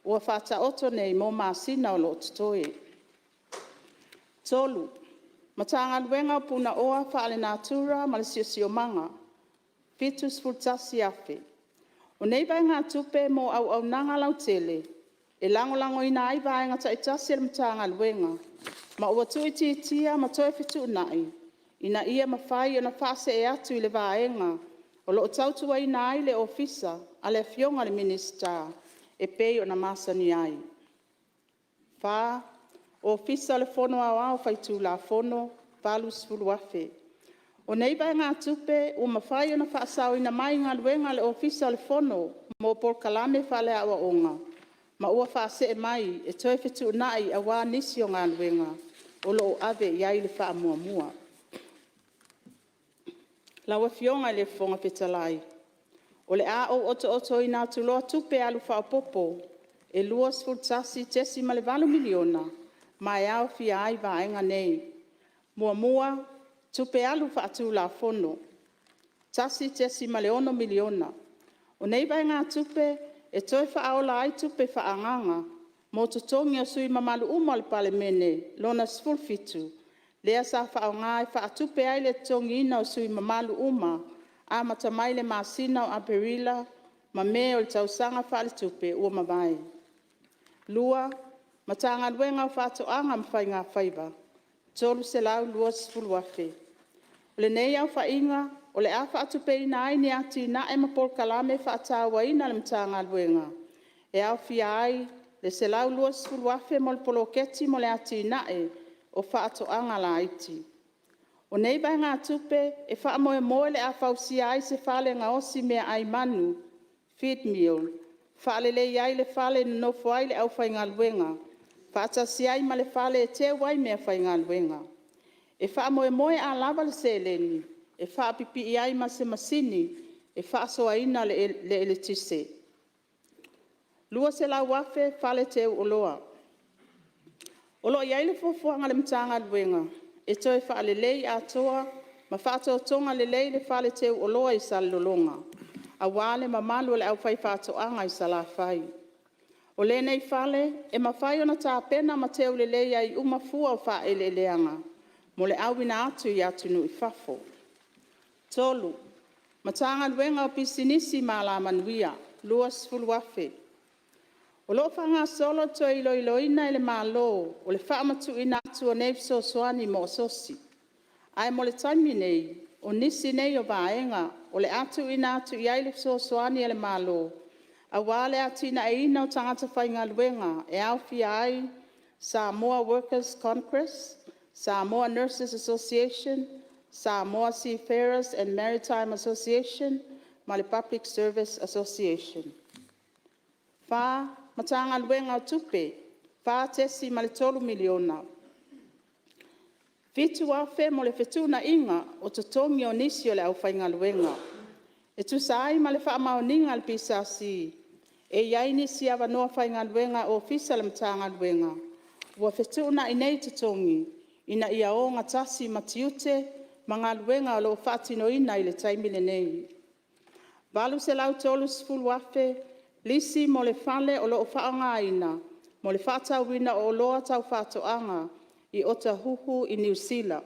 ua whata oto nei mo masina o lo tutoe. Tolu, ma tā ngā luenga o puna oa whaale natura ma le siosio manga, fitus fultasi afe. O nei vai ngā tupe mo au nanga lau tele, e lango ina ai vai ngā taitasi le mta ngā luenga, ma ua tu i titia ma toe fitu nai, ina ia mawhai ona whase e atu i le vaenga, o lo tautua ina ai le ofisa, a le fionga le minista, e pei ona masani ai. Wha, o ofisa le fono au whaitu la fono, valus fuluafe. O nei vai ngā tupe, o mawhai ona whaasau ina mai ngā luenga le ofisa le fono, mo por kalame whale awa onga, ma ua whaase e mai, e toi fitu nai a wā nisi o ngā luenga, o lo ave iai le wha mua mua. Laua fionga le fonga petalai. O le a o oto i nā tuloa tupe alu whaopopo, e 2 ma le 4 miliona, ma e au fia ai vaenga nei. Mua, tupe alu whaatu la fono, tasi ma le 1 miliona. O nei vai ngā tupe, e toi whaola ai tupe whaanganga, mo tutongi o sui mamalu uma le palemene, lona sfulfitu, lea sa whaonga e whaatupe ai le tongi ina o sui mamalu uma, a matamai le masina o aperila, ma me o le tausanga whaale tupe ua mawai. Lua, matanga luenga o whaatoanga mwhai ngā whaiva, 3 selau 2 sfuluafe. O le nei au whainga, o le a whaatupe ina ai ni ati na e mapol kalame whaatawa ina le matanga luenga. E au fia ai, le selau 2 sfuluafe mo le poloketi mo le ati na e, o whaatoanga la iti. O nei vai ngā tupe, e wha moe le a whausia ai se whale ngā osi mea ai manu, feed meal, whale le iai le whale nofo ai le au whai ngā luenga, whaatasi ai ma le whale e te wai mea whai ngā luenga. E wha moe a lava le seleni, e wha pipi iai ma se masini, e wha soa ina le eletise. Lua se lau wafe, whale te uoloa. Olo iai le fuafuanga le mtanga luenga, e toi whaale lei a toa, ma whaato tonga le lei le whaale te uoloa i salolonga. A wale ma malu le au whai whaatoanga i salafai. O le nei whale, e ma whai ona tā pena ma teo le lei ai umafua o wha ele leanga, mo le awina atu i atunu i whafo. Tolu, ma tanga luenga o pisinisi ma la manuia, luas fuluafe. O lo whanga solo to ilo ina ele malo, o le whaamatu ina atu o neifso soani mo sosi. Ai mo le taimi nei, o nisi nei o vaenga, o le atu ina atu i aile so soani ele malo. A wale atina e ina o tangata whainga luenga, e au fia ai, Samoa Workers Congress, Samoa Nurses Association, Samoa Seafarers and Maritime Association, ma le Public Service Association. Wha, matanga luenga o tupe, wha tesi ma le 3 miliona. Fitu afe mo le fetuna inga o totongi o nisi o le au whainga luenga. E tu sai ma le wha maoninga le pisasi, e iai nisi awa noa whainga luenga o fisa le matanga luenga. Ua fetuna i nei totongi, ina ia o ngatasi matiute, ma ngā luenga o loo whaatinoina i le taimile nei. Valu se lau tolu sifulu afe, lisi mo le fale o loo whaangaina, mo le whaatauina o loa tau whaatoanga i ota huhu i New Zealand.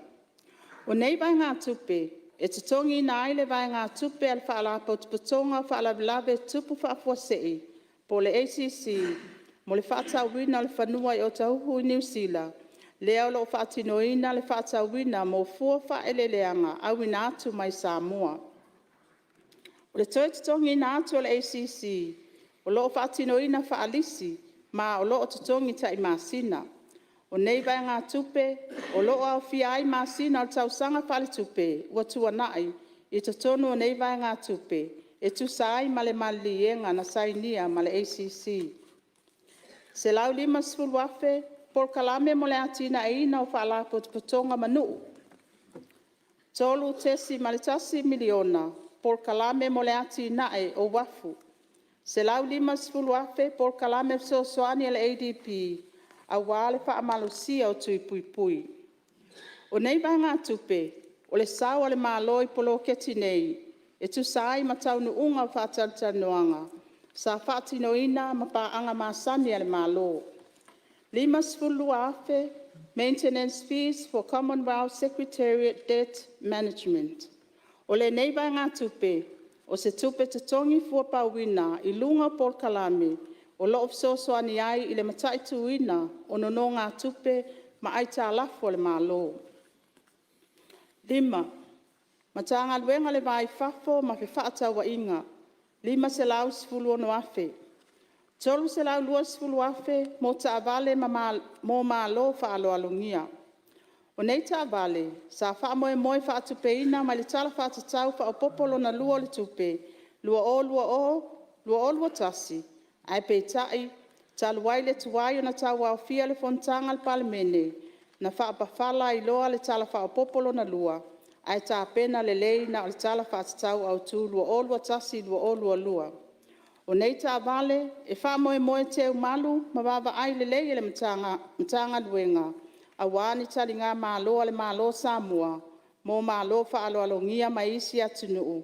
O nei vai ngā tupe, e tutongi na aile vai ngā tupe al whaalapo tuputonga whaalabilave tupu whaafuasei, po le ACC, mo le whaatauina le whanua i ota huhu i New Zealand, lea o loo whaatinoina le whaatauina mo fua whaeleleanga au ina atu mai Samoa. O le toi tutongi ina atu o le ACC, o loo whaatinoina whaalisi, ma o loo tutongi ta i masina. O nei vai ngā tupe, o loo au fia ai masina o tausanga whale tupe, ua tuanai, i totonu o nei vai ngā tupe, e tu sai male malienga na sainia male ACC. Se lau 5 afe, por kalame mo le atina e ina o whaalapo tuputonga manu. Tolu tesi male tasi miliona, por kalame mo le atina e o wafu. Se lau 5 afe, por kalame so soani le ADP, a wale wha amalusia o tui pui pui. O nei vai ngā tupe, o le sawa le māloi polo keti nei, e tu sai mataunu unga o whātaltanoanga, sa whātinoina ma pāanga māsani ale mālo. 5 afe, maintenance fees for Commonwealth Secretariat Debt Management. O le nei vai ngā tupe, o se tupe te tongi fua pauina i lunga por kalame, o loo fesoasoani ai i le mataituina o nono ngā tupe ma ai tā lafo le mālo. 5. Matanga luenga le vai fafo ma fe whaataua inga. 5 se lau 10 afe. 3 se lau 20 afe mo ta avale mo mālo whaaloalungia. O nei ta avale, sa wha moe whaatupeina ma le tala whaatatau whaopopolo na lua le tupe, lua tasi, ai peitai, taluai le tuai o na tau au fia le fontanga le Palemene, na whaapawhala i loa le tala whaopopolo na lua, ai tā pena le lei na o le tala whaatatau au tū lua tasi lua. O nei tā vale, e wha moe te umalu, ma wawa ai le lei le mtanga luenga, a wāni tali ngā mālo ale mālo Samoa, mō mālo whaaloalongia mai isi atunuu,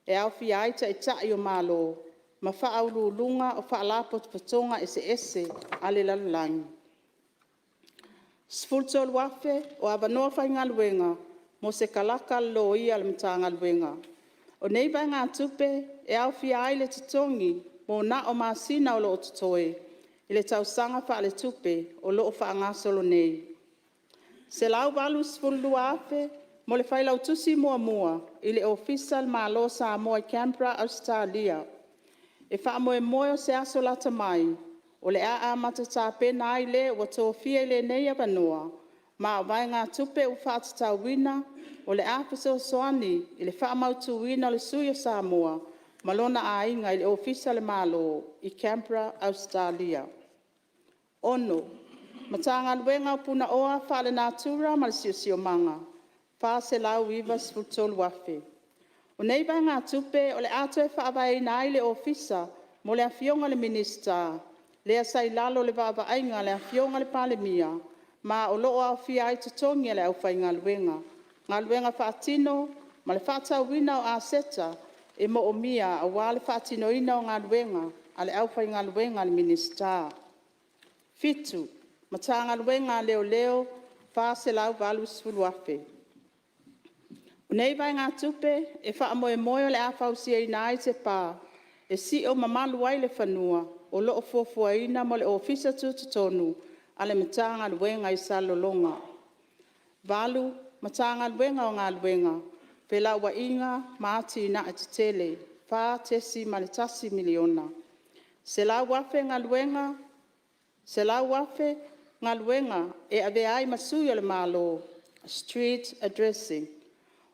e au fia ai tai o mālo, ma whaaululunga o whaalapo tupatonga ese ale lalulangi. 10 afe o awanoa whainga luenga, mo se kalaka lo ia le mtanga luenga. O nei vai ngā tupe, e au fia ai le tutongi, mo na o masina o loo tutoe, i le tausanga wha le tupe o loo whaangasolo nei. Se lau walu 10 afe, mo le whailau tusi mua, i le official mālo Samoa i Canberra, Australia. E wha moe o se aso lata mai, o le a matata pena ai le ua tōwhia i le nei avanoa, ma o vai ngā tupe u whātatau wina, o le a soani i le wha mautu wina o le sui o Samoa, malona a inga i le ofisa le mālo i Canberra, Australia. Ono, matanga luenga puna oa wha le natura ma le sio manga, wha se lau iwa 10 afe. O nei vai ngā tupe o le ato e whaawai na ai le ofisa mo le awhionga le minista, le asai lalo le waawaiinga le awhionga le palemia, ma o loo au fia ai tutongi le au whai ngā luenga whaatino, ma le whaatauina o aseta, e mo o mia a wale whaatino ina o ngā luenga, a le au whai ngā luenga le minista. 7. Matanga luenga leo, wha se lau walu 10 afe. O nei vai ngā tupe, e wha moe o le a whausia ina ai te pā, e si o mamalu ai le whanua, o loo fofua ina mo le ofisa tututonu, a le matanga luenga i salolonga. Valu, matanga luenga o ngā luenga, pe la wa inga maati ina ati tele, wha tesi malitasi miliona. Se la wafe ngā luenga, e ave ai masui o le malo, street addressing.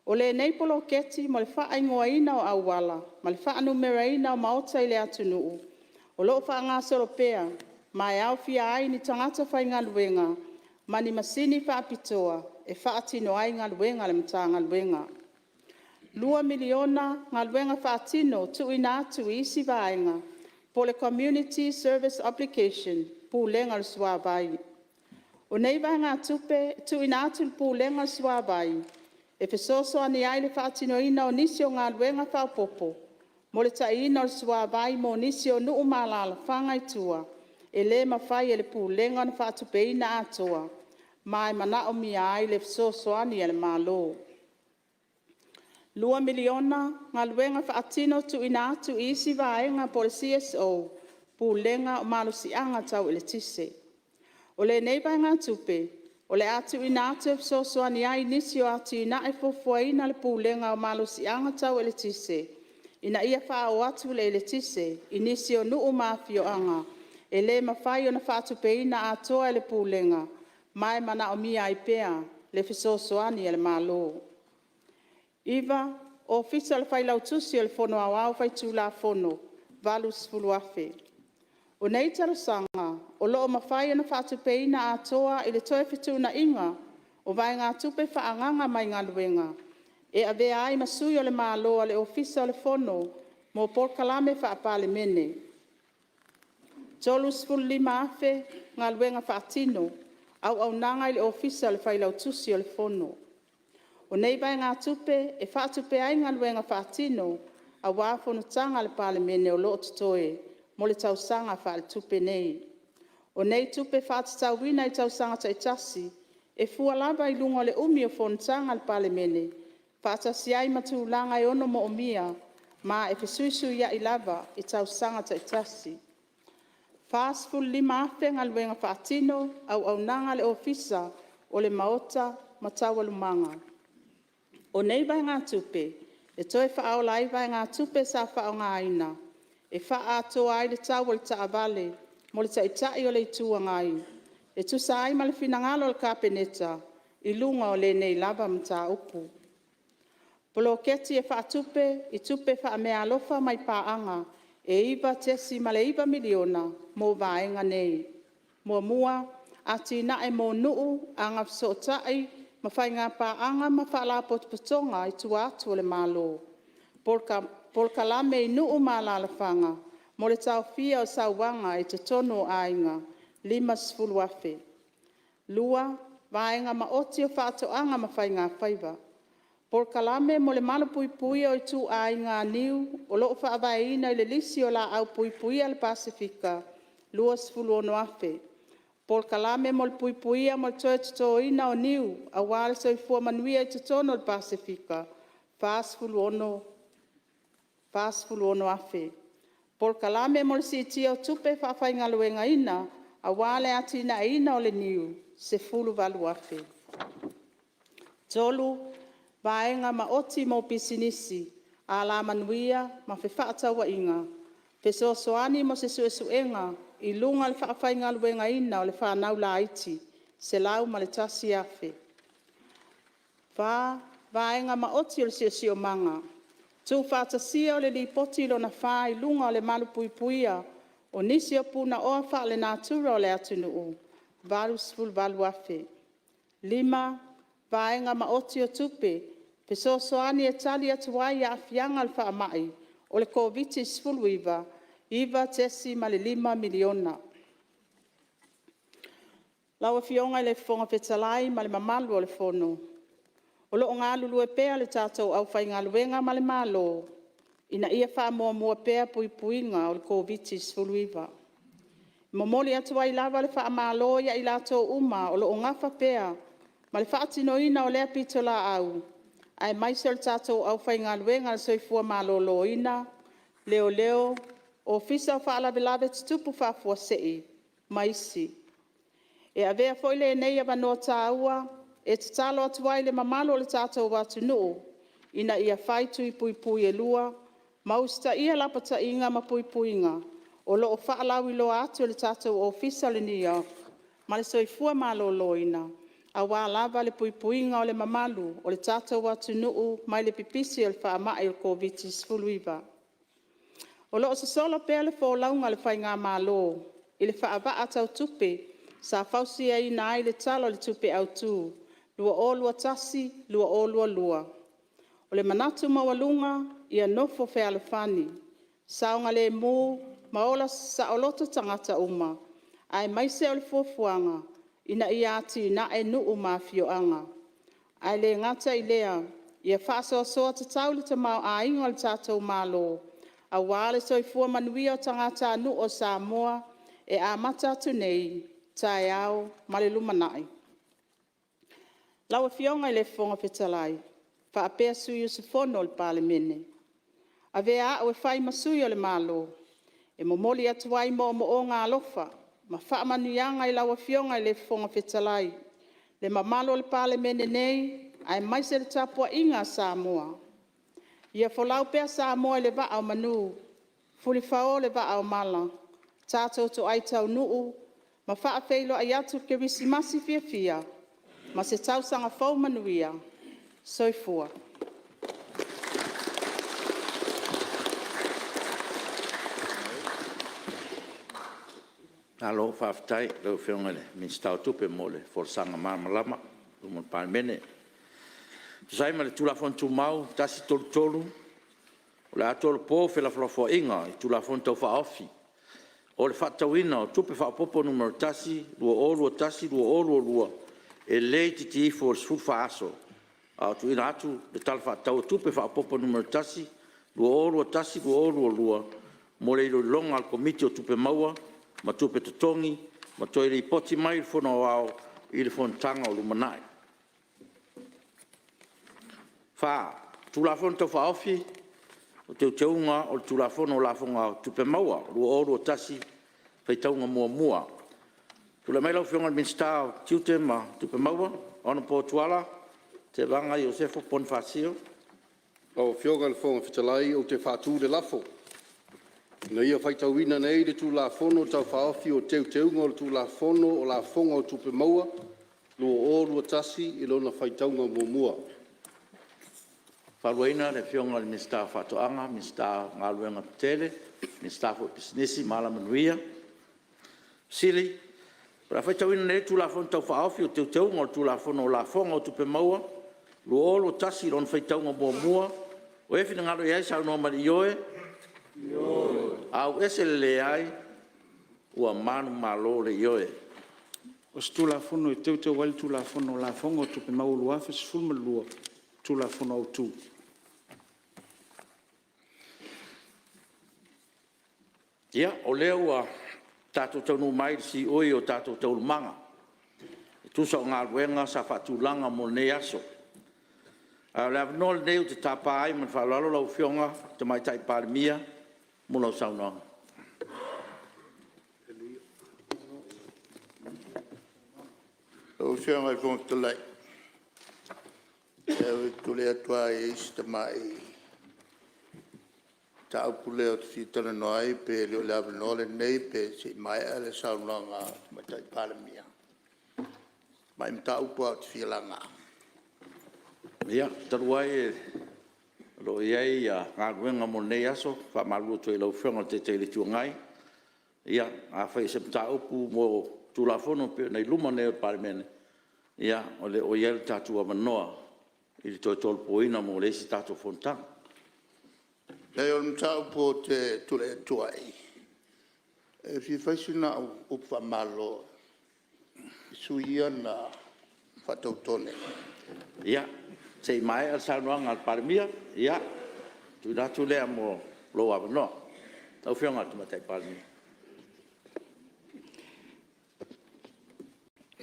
O le neipolo keti mo le wha ingoa ina o awala, ma le wha numera ina o maota i le atunuu. O loo wha ngā soropea, ma e au fia ai ni tangata whai ngā luenga, ma ni masini wha apitoa, e wha atino ai ngā luenga le mta ngā luenga. 2 miliona ngā luenga wha atino tu ina atu i isi vaenga, po le Community Service Application, pu lenga le suavai. O nei vai ngā tupe, tu ina atu pu lenga le suavai, E fesoso ani ai le whaatinoina o nisi o ngā luenga whaupopo. Mo le taina o le suawai mo nisi o nuu malala whangai tua. E le mawhai e le pūlenga na whaatupeina atoa. Mai mana o mia ai le fesoso ani e le malo. 2 miliona ngā luenga whaatino tu ina atu isi vaenga po le CSO. Pūlenga o malusianga tau ele tise. O le neipa ngā tupe. O le atu ina atu e fesoso ani ai nisi o atu ina e fofuaina le pūlenga o malusianga tau ele tise. Ina ia whao atu le ele tise. Inisi o nuu mafioanga. E le mawhai o na whaatupeina atoa le pūlenga. Mai mana o mia i pea le fesoso ani e le malo. Iva, o fisa le whailau tusi le fono awao whai tūla fono. Valus fuluafe. O nei tarasanga, o loo mawhai o na whaatupeina atoa i le toe fituna inga. O vai ngā tupe whaanganga mai ngā luenga. E ave ai masui o le malo le ofisa o le fono. Mo por kalame wha Palemene. Tolus fulu 5 afe ngā luenga whaatino. Au nanga i le ofisa le whailau tusi o le fono. O nei vai ngā tupe e whaatupe ai ngā luenga whaatino. A wafono tanga le Palemene o loo tutoe. Mo le tausanga wha le tupe nei. O nei tupe whaatitau wina i tausanga taitasi. E fua lava i lunga le umi o fono tanga le Palemene. Whaatasi ai matulanga i ono mo o mia. Ma e fesuisu ia i lava i tausanga taitasi. Fast full 5 afe ngā luenga whaatino au nanga le ofisa o le maota matawa lumanga. O nei vai ngā tupe, e toe whaao lai vai ngā tupe sa whao ngā aina. E wha atoa ai le tau o le taavale, mo le taitai o le itua ngai. E tusa ai ma le finangalo le kapeneta, i lunga o le nei lava mta upu. Polo keti e wha tupe, i tupe wha mea alofa mai paanga, e iwa tesi ma le iwa miliona, mo vaenga nei. Mo mua, ati na e mo nuu, anga fsotai, ma whai ngā paanga ma whala potpotonga i tuatu o le malo. Polka lame i nuu malala whanga, mo le tau fia o sauwanga i te tono ainga, 5 afe. Lua, vaenga ma oti o whaatoanga ma whai ngā whaiva. Polka lame mo le malo pui pui o i tu ainga niu, o loo whaavaina i le lisi o la au pui pui al Pasifika, 2 afe. Polka lame mo le pui pui mo le toe tuto ina o niu, a wale so i fua manuia i te tono al Pasifika, 5 afe. Polka lame mo le sitia o tupe whaafai ngaluenga ina, a wale atina ina o le niu, 10 afe. Tolu, vaenga ma oti mo pisinisi, a la manuia ma fe whaatawa inga. Fe soani mo se suesuenga, i lunga le whaafai ngaluenga ina o le whanau la iti, se lau ma le tasi afe. Vaenga ma oti o le sio manga. Tu whaatasia o le li poti lo na wha i lunga o le malu pui puia, o nisi o puna oa wha le natura o le atunuu, 2 afe. 5, vaenga ma oti o tupe, pe soani e tali atuai a afianga al wha mai, o le COVID-19 iwa tesi ma le 5 miliona. Laua fionga i le fonga fetalai ma le mamalu o le fono. O loo ngā lulu e pea le tātou au whai ngā luenga ma le malo. Ina ia wha mua pea pui puinga o le COVID-19. Momoli atuai lava le wha malo ia i lātou uma o loo ngafa pea. Ma le wha atinoina o lea pito la au. Ai maise o le tātou au whai ngā luenga le soifua malo loina. Leo, o fisa o wha alavelave tutupu wha fua sei. Maisi. E avea foile nei ava no tāua. E te talo atuai le mamalo le tātou watu nuu, ina ia whaitu i pui pui e lua, mausta ia lapata inga ma pui puinga, o loo whaalau i loa atu le tātou ofisa le New York, ma le soifua malo loina, a wā lava le pui puinga o le mamalu, o le tātou watu nuu, mai le pipisi o le whaamai o COVID-19. O loo se solo pea le fōlaunga le whai ngā malo, i le whaava atau tupe, sa fausi ai nai le talo le tupe au tū, lua olua tasi, lua olua lua. O le manatu mawalunga, ia nofo fe alefani. Saunga le mū, maola sa oloto tangata uma. Ai maise o le fuafuanga, ina ia ati na e nuu mafioanga. Ai le ngata I lea, ia whaasoasoa te tau le te mau a ingo le tātou mālo. A wāle soifua manuia o tangata anu o Samoa e a mata atu nei, tae au, male lumanai. Laua fionga I le fonga fetalai, whaapea Sui Usufono le Palemene. A vea o e whai masui o le mālo, e momoli atuai mo o ngā alofa, ma whaamanuianga I laua fionga I le fonga fetalai. Le mamalo le Palemene nei, ai mai se le tapua inga Samoa. Ia folau pea Samoa le va au manu, fuli fao le va au mala, tātou to ai tau nuu, ma wha feilo ai atu ke risi masi fia fia, ma se tau sanga fau manuia, soifua. Alo whaftai, leo whionga le, min stau tupe mo le, for sanga malama, mo le Palemene. Sai ma le tulafon tu mau, tasi tolu tolu, o le atolo po fe la flofo inga, I tulafon tau wha ofi. O le whatauina, o tupe wha popo numero tasi, lua olua tasi, lua olua lua, e lei titi ifo le sufa aso. A tu ina atu, le tal whatau tupe wha popo numero tasi, lua olua tasi, lua olua lua, mo le ilo longa al komiti o tupe maua, ma tupe totongi, ma toi le ipoti mai il fono au, I le fontanga o lumanai. Fa tulafon to fa ofi o te teunga o tulafon o lafonga tupe maua lua oro tasi fai taunga mua tula mai lau fionga minsta tiute ma tupe maua ona po tuala te vanga Josefo Ponfacio o fionga le fonga fitalai o te fatu de lafo na ia fai tauina nei le tulafon o tau fa ofi o teunga o tulafon o lafonga o tupe maua lua oro tasi I lona fai taunga mua Faluaina le fionga le minsta fatoanga, minsta ngaluenga tele, minsta fo businessi mala manuia. Sili, pra fai tauina ne tulafon tau whaofi o teu teunga o tulafon o lafonga o tupe maua, luolo tasi lon fai taunga mua, o e fina ngalo iai sa unoma li ioe, au ese le ai, ua manu malo le ioe. O se tulafono I teu wali tulafono o lafonga o tupe mau luafe se fulma lua tulafono au tu. Ia, o leo ua tātou taunu mai si oi o tātou taunu manga. E tusa o ngā ruenga sa whatulanga mo ne aso. Le avnol neu te tāpā ai man whalalo lau fionga te mai tai Palemia mo lau saunanga. Lau fionga I fionga te lai. E tule atua e isi te mai ta upule o te tana noai pe leo le avnole nei pe se mai ale saunanga matai Palemia. Mai mta upo au te whialanga. Ia, taruai e lo iei a ngā ruenga mo nei aso, wha malua toi lau whionga te te le tuangai. Ia, a whai se mta upu mo tulafono pe nei luma nei o Palemene. Ia, o le o iei tātua manoa, I le toi tolpoina mo le si tātua fontanga. Nei o mta upo te tule tuai. E fi whaisina upa malo. Sui ana whatautone. Ia, sei mai al saunoanga al Palemia, ia, tu natu lea mo lo avanoa. Tau whionga tu matai Palemia.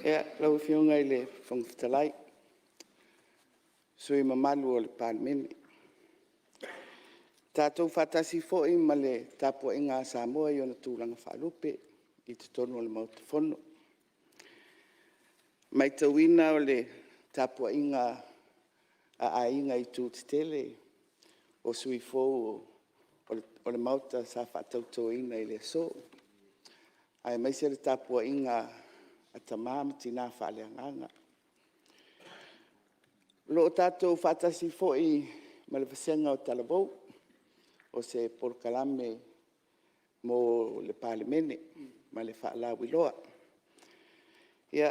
Ia, lau whionga I le whangwhitalai. Sui mamalu o le Palemene. Tātou whatasi fo'i ma le tapua I ngā Samoa I ona tūranga whalupe I te tonu o le mautafono. Mai tauina o le tapua I ngā a inga I tū te tele o sui fou o le mauta sa whatautoina I le so. Ai mai se le tapua I ngā a tamama tina whaaleanganga. Lo tātou whatasi fo'i ma le whasenga o Talabou o se porkalame mo le Palemene ma le whaalawiloa. Ia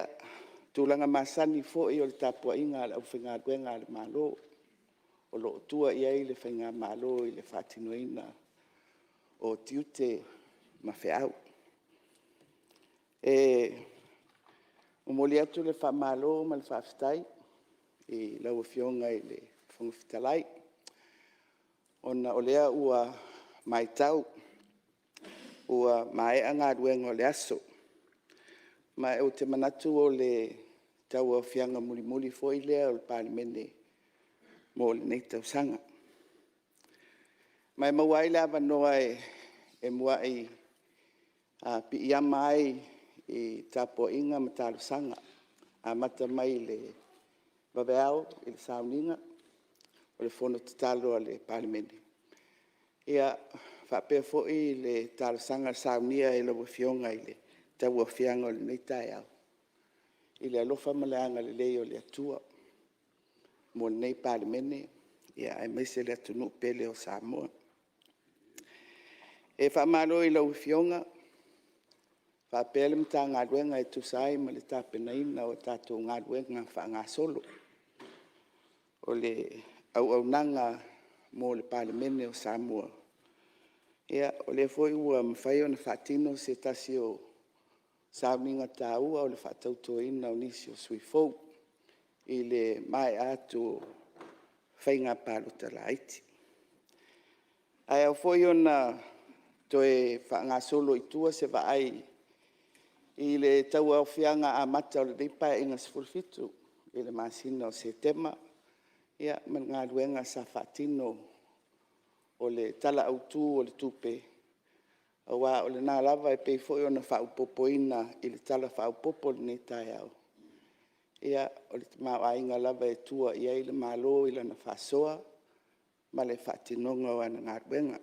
tūlanga masani fo'i o le tapua inga le au whinga duenga le malo o lo tua iai le whinga malo I le whatinoina o tiute ma whiau. O moli atu le wha malo ma le whawhitai i lau fionga i le whangawhitalai. Ona o lea ua mai tau, ua mai anga duenga o le aso. Mai o te manatu o le tau au fianga muli muli fo i lea o le Palemene mo le nei tau sanga. Mai mawai le avanoa e mua i pi ia mai i tapo inga matalo sanga. A mata mai le vaveao i le sauninga o le fono tatalo a le Palemene. Ia whapea fo i le talo sanga saunia i lau fionga i le tau au fianga o le nei tai au. I le alofa maleanga le leo le atua mo le nei Palemene. Ia ai maise le atunu pele o Samoa. E whamalo i lau fionga, whapele mta ngā ruenga e tusai ma le tāpena ina o tātou ngā ruenga wha ngā solo. O le au nanga mo le Palemene o Samoa. Ia, o le foi ua mwhai o na whatino se tasi o sauninga tāua o le whatautua ina o nisi o Sui Fou i le mai atu whainga pālota la iti. Ai au foi o na toe wha solo i tua se vaai i le tau au fianga a mata o le reipa inga sifurfitu i le masina o se tema. Ia, man ngā ruenga sa whatino o le tala autu o le tupe. Awa o le nā lava e pei foi o na whaupopo ina i le tala whaupopo le nei tai au. Ia, o le mau ainga lava e tua ia i le malo i le na whasoa ma le whatinonga o ana ngā ruenga.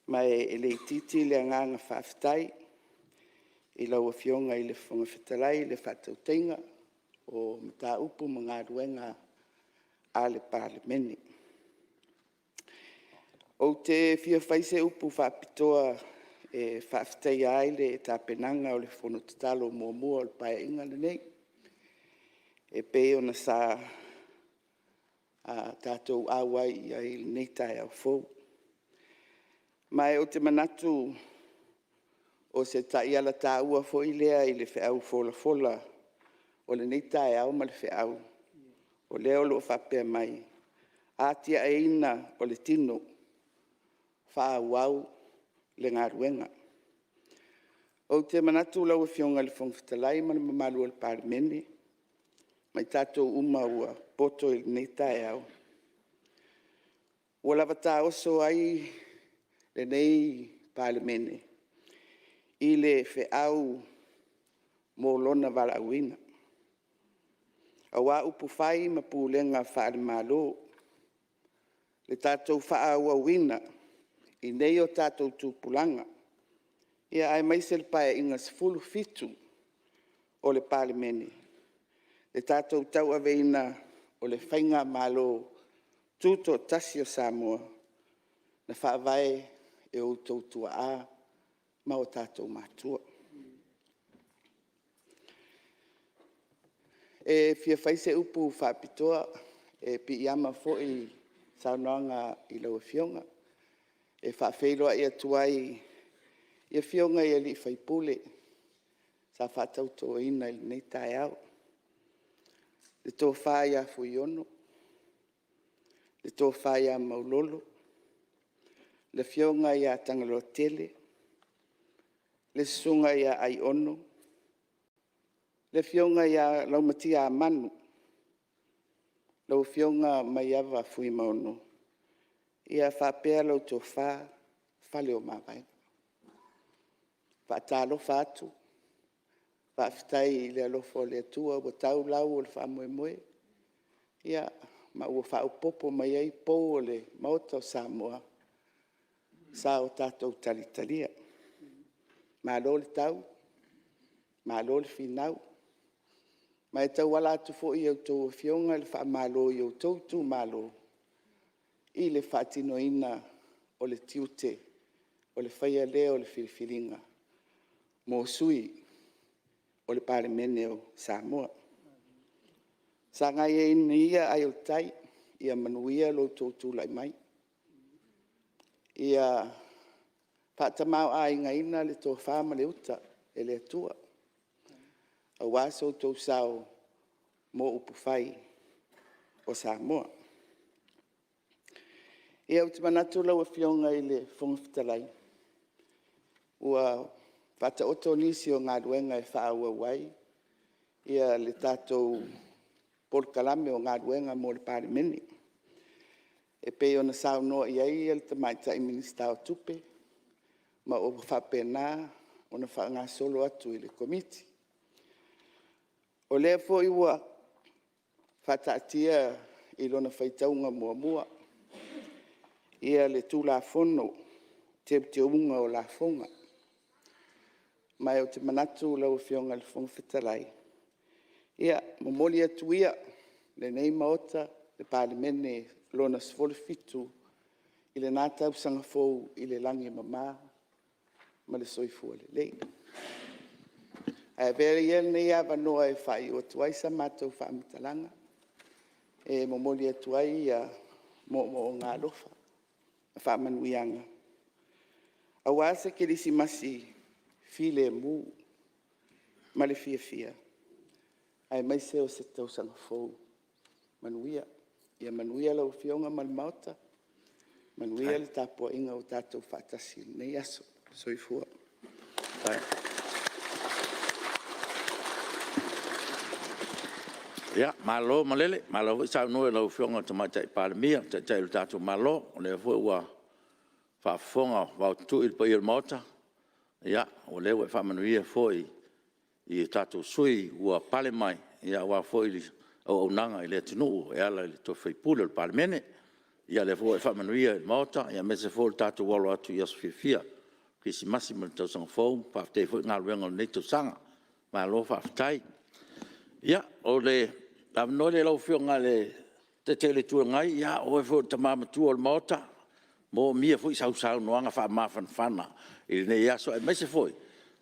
Mai e le titi le nganga whaftai i lau fionga i le whangawhitalai le whatautenga o mta upu mga ruenga a le Palemene. O te fia whaise upu whapitoa e whaftai ai le tāpenanga o le whono tatalo mua o le pae inga le nei. E peo na sa tātou awai i le nei tai au fou. Mai o te manatu o se taiala tāua fo i lea i le whiau fola o le nei tai au ma le whiau. O leo lo whapea mai. Atia e ina o le tino whaauau le ngā ruenga. O te manatu lau e fionga le whangwhitalai mana mamalu o le Palemene. Mai tātou uma ua poto i le nei tai au. Ua lava tā oso ai le nei Palemene i le whiau mō lona wala auina. Awa upu whai ma pūlenga whaare malo. Le tātou whaau auina i nei o tātou tūpulanga. Ia ai maise le pae inga sifulu fitu o le Palemene. Le tātou tau aveina o le whainga malo tūto tasi o Samoa. Na whaavae e o tautua a ma o tātou mātua. E fia whaise upu whapitoa e pi iama fo i saunoanga i lau fionga. E whawheiloa ia tuai ia fionga ia li whaipule sa whatautoa ina i nei tai au. Le tō whaia fuiono, le tō whaia maulolo, le fionga ia tangalo tele, le sunga ia ai ono, le fionga ia laumatia manu, lau fionga mai ava fui maono, ia whapea lau tō whale o mawai. Whaatalo whatu, whaafitai le alofo le atua, wa tau lau o le whaamoemoe, ia ma ua whaupopo mai ai pou o le maota o Samoa, sa o tātou talitalia. Malo le tau, malo le finau, mai tau wala atu fo i au tō fionga le whaamalo i au tautu malo, i le whaatino ina o le tiute, o le whaia lea o le whiriwhiringa, mō sui o le Palemene o Samoa. Sa ngai e ina ia ai o tai, ia manuia lo tōtu lai mai. Ia whaatamau a inga ina le tō whaama le uta e le atua. A waso tō sao mō upu whai o Samoa. Ia o te manatu lau e fionga I le fonga fitalai. Ua whata oto nisi o ngā ruenga e whaaua wai. Ia le tātou Paul Kalame o ngā ruenga mo le Palemene. E pei ona saunoa I ai le tamaitai minista o tupe. Ma o whapena ona wha solo atu I le komiti. O lea fo I ua whataatia I lona whaitaunga mua. Ia le tūlafono te unga o la fonga. Mai o te manatu lau fionga le fonga fitalai. Ia, momoli atu ia, le nei maota, le Palemene lona sfole fitu, I le nātau sanga fou I le langi mamā, ma le soifua le lei. Ai vere iel nei ava noa e whai o tuai sa mātou whaamitalanga. E momoli atu ai ia mo ngā lofa. Whaamanuianga. Awase ke lisi masi file mu ma le fia. Ai mai se o se tau sanga fou. Manuia. Ia manuia lau fionga malmauta. Manuia le tapua inga o tātou whaatasi nei aso. Soifua. Ia, malo malele, malo sa no lau fionga tamaitai Palemene, tai le tātou malo, o le fo ua whaafonga wau tu I pa I le mota. Ia, o le ua whaamanuia foi I tātou sui ua Palemene, ia ua foi o nanga I le tunu, e ala le to whaipule le Palemene. Ia le fo whaamanuia le mota, ia me se fo le tātou walo atu I aso fia. Kisi masi mo le tau sanga fau, whaafte foi ngā ruenga le neito sanga, malo whaaftai. Ia, o le no le lau fionga le te tele tua ngai, ia, o e fo te mamatua le mota, mo mia foi sau noanga wha mawhanwhana. I le nei aso, e mai se foi,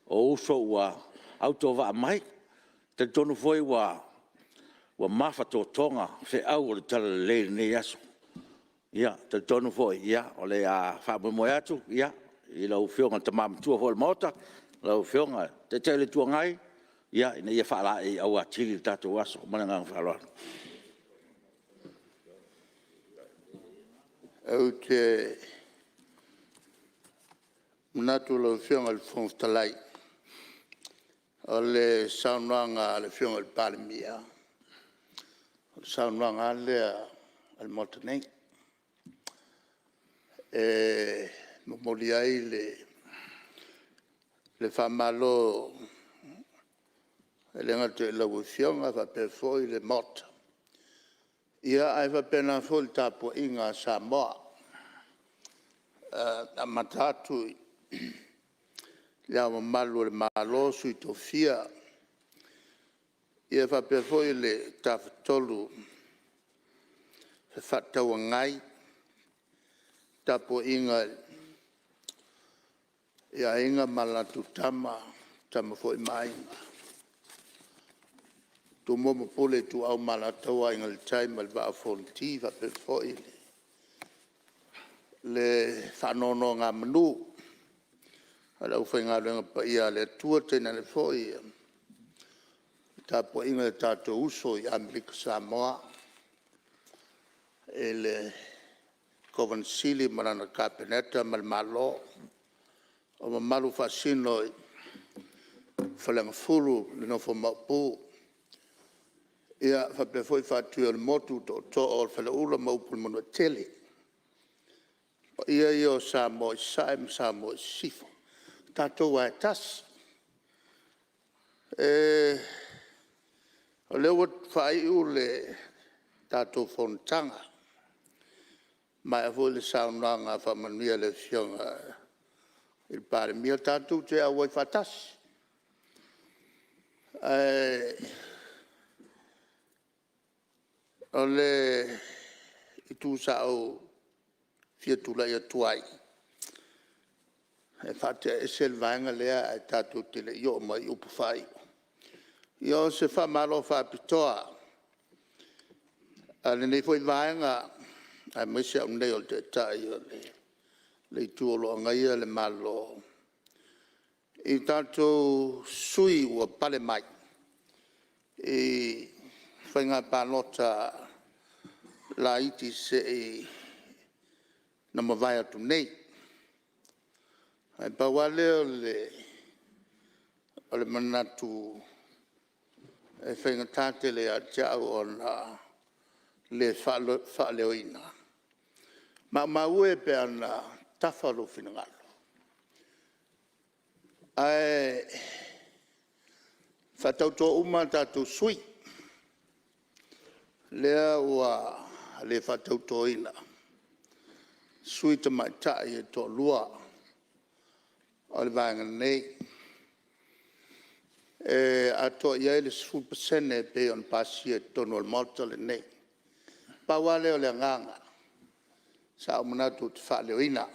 o uso ua auto wa mai, te tonu foi ua mawhato tonga, se au o le tala le nei aso. Ia, te tonu foi, ia, o le a whamoe atu, ia, I lau fionga te mamatua foi le mota, lau fionga te tele tua ngai, ia, ina ia whaala I au atili tātou aso, mana ngang whaaloa. Au te manatu lau fionga le fonga o le saunoanga le fionga le Palemene. O le saunoanga le motanei. E momoli ai le whamalo le ngate lau fionga pe foi le mota. Ia ai pena foi tapo inga Samoa. A matatu ia malu le malo sui tofia. Ia pe foi le taftolu fe fatau ngai tapo inga ia inga malatu tama foi mai. Tu momo pole tu au malataua inga le tai mal ba fonti va pe foi le fanono nga manu ala u fenga le pa ia le tua tena le foi tapo inga tato uso I Amerika Samoa ele Covansili marana kapeneta mal malo o malu fasino falang fulu le no fo mapu ia fa foi fatu el motu to o fala ula mo pul mo tele ia io samo sifo tato wa tas o le wat fai ule tato fontanga ma vo le saunanga fa mania le fionga il Palemene tato te a wa fatas ole tu sao fiatula ia tuai e fate selvanga lea tatu tele io mai upu fai io se fa malo fa pitoa ale nei foi vanga a me se un leo te tai le tuolo ngai le malo I tatu sui o Palemene e whainga panota la iti se e na mawai atu nei. Ai pawale o le manatu e whaingatate le a tiau o na le whaaleoina. Ma ue pe ana tawharo whinangalo. Ai whatautoa uma tātou sui. Lea ua le whatautoa ina. Sui ta mai tai e tō lua. O le vānga nei. Ato ia le 10% pe on pasi e tono al malta le nei. Pawale o le nganga. Sa o manatu te whaaleo ina.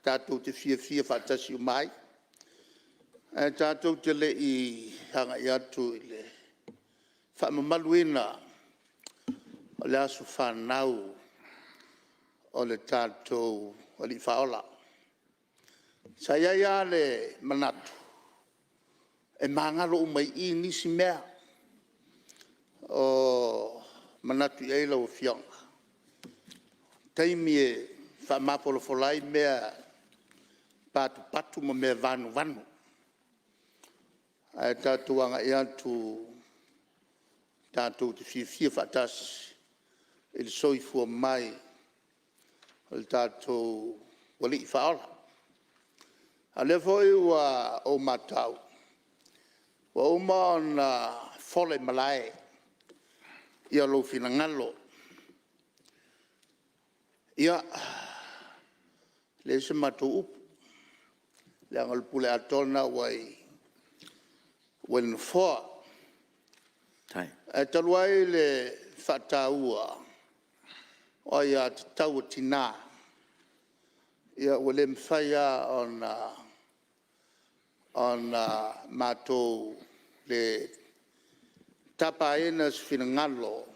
Tātou te fia whatasi o mai. Tātou te le i hanga i atu i le whamamalu ina o le asu whanau o le tātou o li whaola. Sa ia le manatu e mangalo umai i nisi mea o manatu i eila o fionga. Taimi e whamapolofolai mea patu ma mea vanu. Ai tātou anga i atu tātou te fia whatasi i le soifua mai o le tātou wali i whaola. A le foi ua o matau. Wa uma ona fole malai ia lo finangalo. Ia le se matu upu. Le angal pule atona wai wen foa. E taluai le whataua o ia te tau tina. Ia wale mwhaia on mātou le tapa ena sfinangalo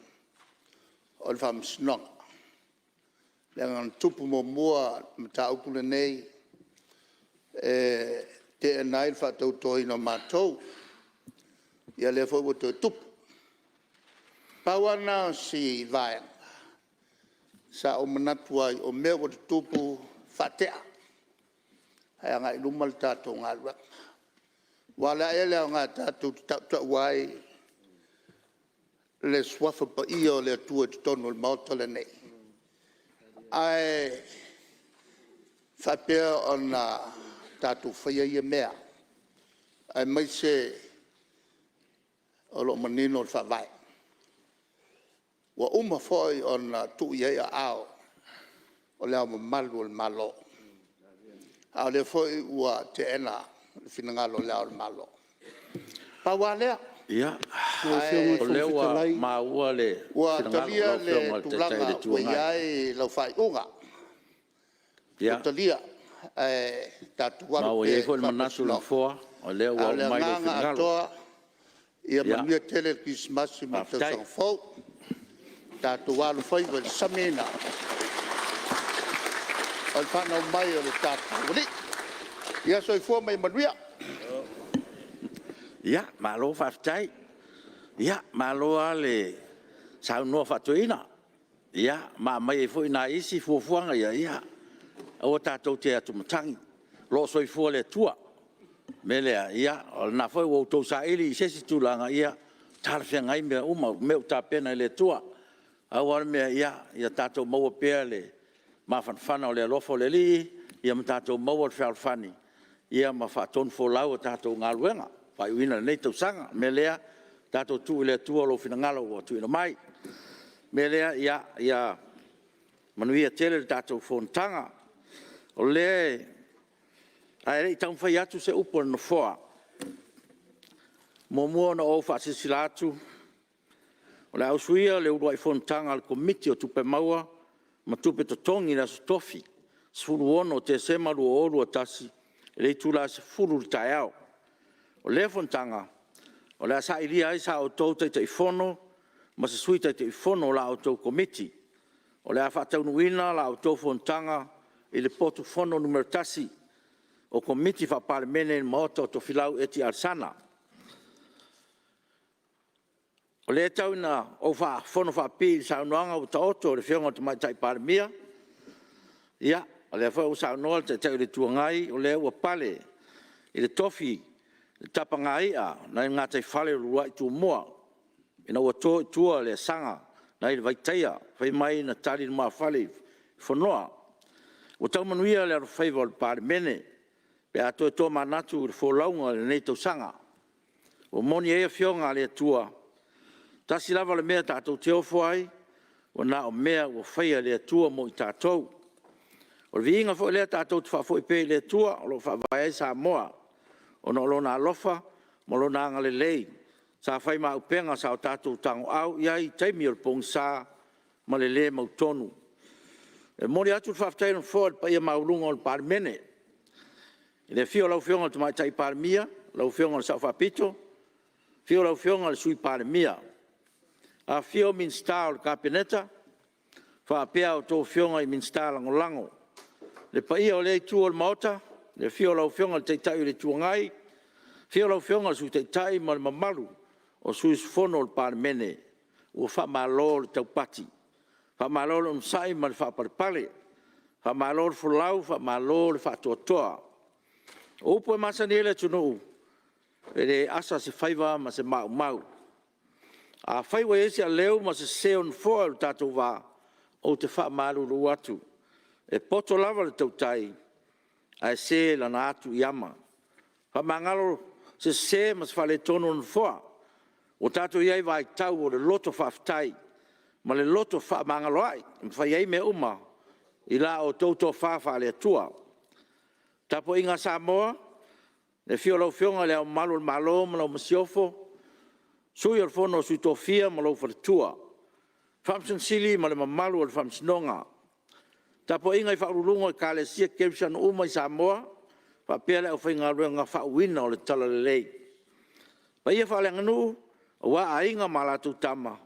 o le whamsinonga. Le angan tupu mo mua mta upule nei te enai le whatautohi no mātou. Ia le fo to tupu. Pawana si vaenga. Sa o manatuai o mea o tupu whatea. Hai anga i lumal tātou ngā luak. Wala ele o ngā tātou ta wai le swafa pa ia o le atua te tono le maota le nei. Ai whapea o ngā tātou whaia ia mea. Ai mai se o lo manino le whawai. Wa uma foi o ngā tu ia ao o le au malu le malo. A le foi ua te ena finangalo le au malo. Pawalea. Ia. O le ua maua le finangalo le tulanga ua iai lau fai unga. Ia. Talia tatu waru mau iai foi manatu le foa o le ua mai le finangalo. Ia manuia tele Christmas ma te sang fau. Tatu waru fai wa samena. Al whanau mai o le tatu wali. Ia soi fua mai manuia. Ia, malo whaftai. Ia, malo ale sau noa whatuina. Ia, mai e fui nā isi fuafuanga ia. O tātou te atumatangi. Lo soi fua le tua. Melea, ia, o nā fai o tau sa ili i sesi tūlanga ia. Tārawhia ngai mea meu tā pena le tua. Awar mea ia tātou maua pēr le mawhanwhana o le alofo le li, ia ma tātou maua le whaalwhani. Ia ma whaatonu fōlau o tātou ngā luenga. Whai uina nei tau sanga. Me lea, tātou tū le tua lo whina ngalo o tuina mai. Me lea, ia manuia tele le tātou whontanga. O le, ai rei tau whai atu se upo no whoa. Mo mua na o whaasisila atu. O le ausuia le urua i whontanga al komiti o tupe maua, ma tupe totongi na stofi. Sfuru ono te semaru o oru atasi, rei tūla se furu li tai au. O le whontanga, o le asa iria ai sa o tau te ifono, ma se sui te ifono la o tau komiti. O le a whataunuina la o tau whontanga i le potu fono numero tasi, o komiti wha Palemene maota o to filau eti alsana. O le tau na o whono whapi sa unuanga o taoto o le whionga te mai tai Palemia. Ia, o le whao sa unoa te tau le tuangai o le ua pale i le tofi le tapanga ia na i ngā tai whale o lua i tu mua. Ina ua tō i tua le sanga na i le vaiteia whai mai na tari na maa whale whonoa. O tau manuia le aro whaiva o le Palemene pe ato e tō manatu le wholaunga le nei tau sanga. O moni ea whionga le tua tasi lava le mea tātou te ofo ai, o nā o mea o whaia lea tua mo i tātou. O le viinga fo lea tātou te whafo i pē lea tua, o lo whawai Samoa, o no lo nā lofa, mo lo nā ngale lei, sa whai mā upenga sa o tātou tango au, iai taimi o le pong sā, ma le lea mau tonu. E mori atu le whaftai no fo le paia maulunga o le Palemene. I le fio lau whionga te mai tai Palemia, lau whionga le sa whapito, fio lau whionga le Sui Palemia. A fio minsta o le kapeneta, whaapea o tō whionga i minsta langolango. Le paia o le tu o le maota, le fio lau whionga le teitai o le tuangai, fio lau whionga su teitai ma le mamalu o Sui Usufono o le Palemene, ua whamalo le taupati, whamalo le unsai ma le whaparepale, whamalo le fulau, whamalo le whatoatoa. O upo e masani ele tunu, e le asa se whaiva ma se mau mau. A whaiwa esi a leo ma se seon foa o tātou wā o te wha maruru atu. E poto lava le tautai a e se lana atu i ama. Wha mangalo se ma se whale tono na foa. O tātou iai vai tau o le loto whaftai. Ma le loto wha mangalo ai. Mwhai ei me uma i la o tauto wha le atua. Tapo inga Samoa, le fio lau fionga le au malu le malo ma lau masiofo. Sui Usufono Sui tofia ma lau wharatua. Whamsin sili ma le mamalu o le whamsinonga. Tapo inga i whaurulunga i kāle sia kemsan uma i Samoa, whapea le au whainga ruenga whauina o le tala le lei. Pa ia whale nganu, o wā a inga ma latu tama.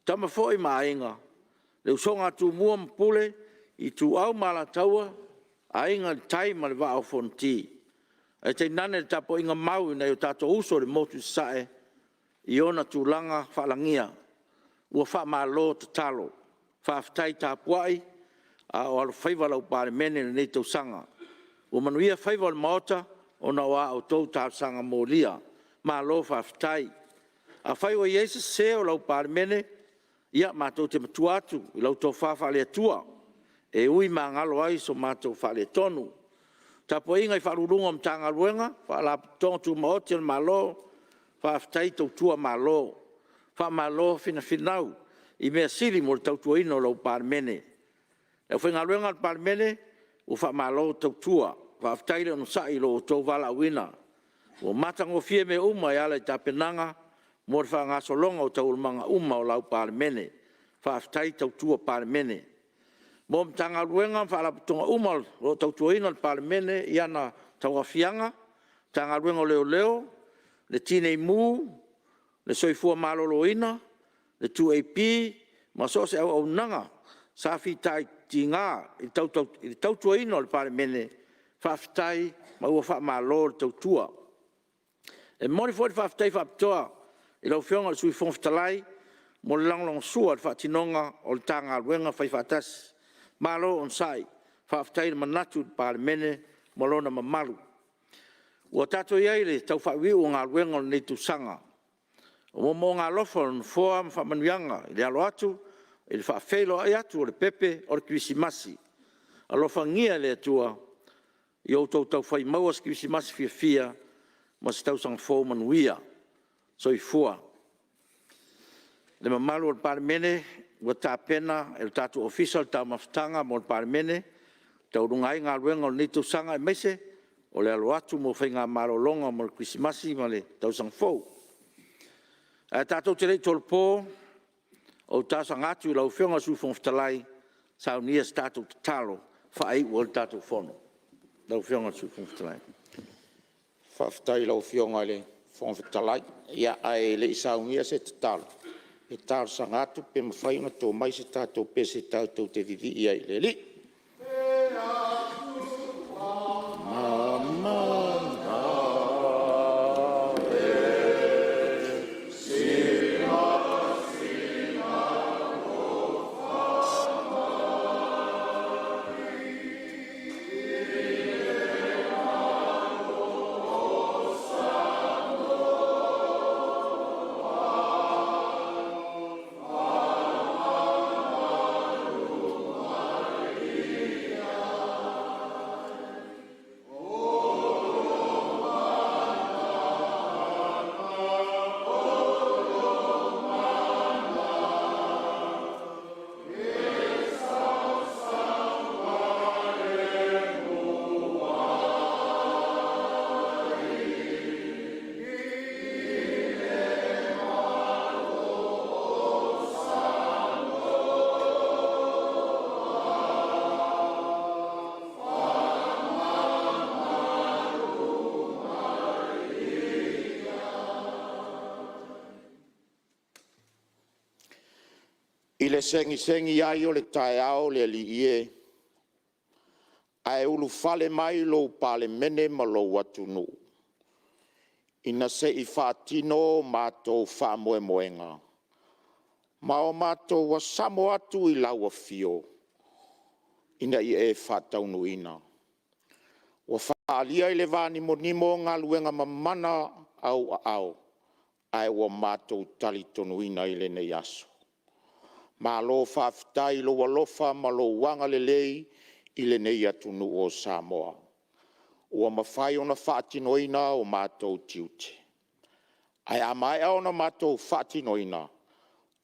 Tama fo i ma inga. Le usonga tu mua mpule, i tu au ma la taua, a inga tai ma le wā au fonti. E te nane le tapo inga mau ina i o tato uso le motu sae, i ona tūlanga whalangia, ua whamalo te talo, whaftai tāpuai, a o alo whaiva lau Palemene nei tau sanga. Ua manuia whaiva le maota, o na wā au tau tāu sanga mōlia, ma lo whaftai. A whaiva i eisa se o lau Palemene, ia mātou te matu atu, i lau tō whawhale atua, e ui mā ngalo ai so mātou whale tonu. Tapo inga i wharurunga mtanga ruenga, whalaputonga tu maoti al malo, whaftai tau tua malo, whamalo fina finau, i mea siri mo le tau tua ino lau Palemene. E whenga ruenga al Palemene, u whamalo tau tua, whaftai le anusai lo tau wala wina. O matango fie me uma e ala i tapenanga, mo le whangasolonga o tau ulmanga uma o lau Palemene, whaftai tau tua Palemene. Mo mtanga ruenga whalaputonga uma o tau tua ino al Palemene, i ana tau afianga, tanga ruenga leo leo, le tine mu, le soifua maloloina, le 2AP, ma so se au nanga, sa fitai tinga, i tau tua ino le Palemene, whaftai, ma ua wha malo le tau tua. E mori fwoi whaftai whaptoa, i lau whionga le Sui Usufono Fou, mo le langlong sua le whatinonga o le tanga ruenga whai whatas, malo on sai, whaftai le manatu le Palemene, mo lona mamalu. Ua tato iai le tau whaiwiu o ngā ruenga o nei tu sanga. O mo ngā lofa o nfoa ma whamanuianga i le alo atu, i le whaafeilo ai atu o le pepe o le Krisimasi. A lofa ngia le atua, i o tau whai maua se Krisimasi fia fia, ma se tau sang fō manuia, so i fua. Le mamalu o le Palemene, ua tā pena, e le tātu official tau mawhtanga mo le Palemene, tau rungai ngā ruenga o nei tu sanga e mese, o le alo atu mo whainga marolonga mo le Krisimasi ma le tau sang fōu. E tātou te rei tolpō, o tāsang atu i lau whionga Sui Usufono Fou, sa unia se tātou te talo, whaai ua le tātou whono. Lau whionga Sui Usufono Fou. Whaftai lau whionga le Usufono Fou, ia ai le isa unia se te talo. E tālo sang atu pe mawhainga tō mai se tātou pe se tātou te vivi ia i le li. I le sengi ai o le tae ao le li ie. Ai ulu fale mai lo Palemene ma lo watunu. Ina se I whaatino mātou wha moenga. Ma o mātou wa Samoa atu I laua fio. Ina I whaataunu ina. Wa whaalia I le vani monimo ngā luenga mamana au. Ai wa mātou talitonu ina I le nei aso. Ma lo whaafitai lo walofa ma lo wanga le lei I le nei atunu o Samoa. Ua mawhai ona whaatinoina o mātou tiute. Ai amai ona mātou whaatinoina,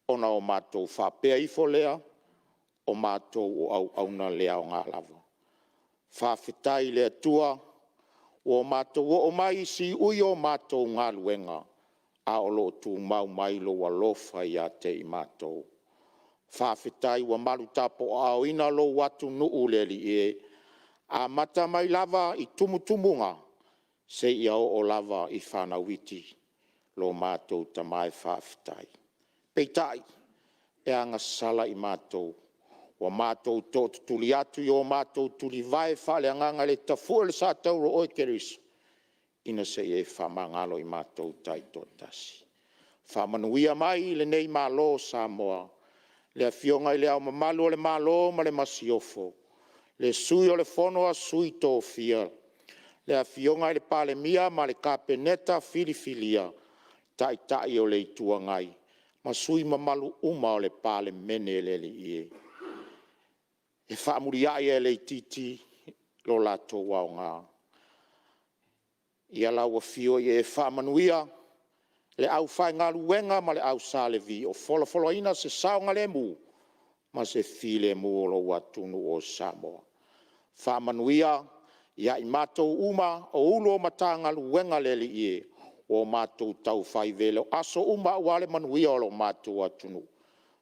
ona o mātou whapea ifo lea, o mātou o auna lea o ngā lava. Whawhitai lea tua, o mātou o mai si ui o mātou ngā luenga, a o lo tu mau mai lo walofa I a te I mātou. Whawhitai wa maru tapo a o ina lo watu nuu le li e, a mata mai lava I tumutumunga, se I o lava I whanawiti, lo mātou ta mai whawhitai. Peitai, e anga sala I mātou, wa mātou tōtu tuli atu I o mātou tuli vai whale anganga le tafua le sa tauro oi keriso, ina se e whamangalo I mātou taito tasi. Whamanuia mai le nei mālo Samoa, le fionga I le au mamalu o le mālo ma le masiofo, le sui o le fono a sui tō fia, le fionga I le palemia ma le kapeneta filifilia, tai o le itua ngai, ma sui mamalu uma o le Palemene le li ie. E whaamuriai e le titi lo lato wao ngā. Ia laua fio I e whaamanuia, le au whai ngā luenga ma le au salevi o folofolo ina se saonga le mu, ma se file mu o lo watunu o Samoa. Whaamanuia, ia I mātou uma o ulo matanga luenga le li ie, o mātou tau whai vele, aso uma wale manuia o lo mātou atunu.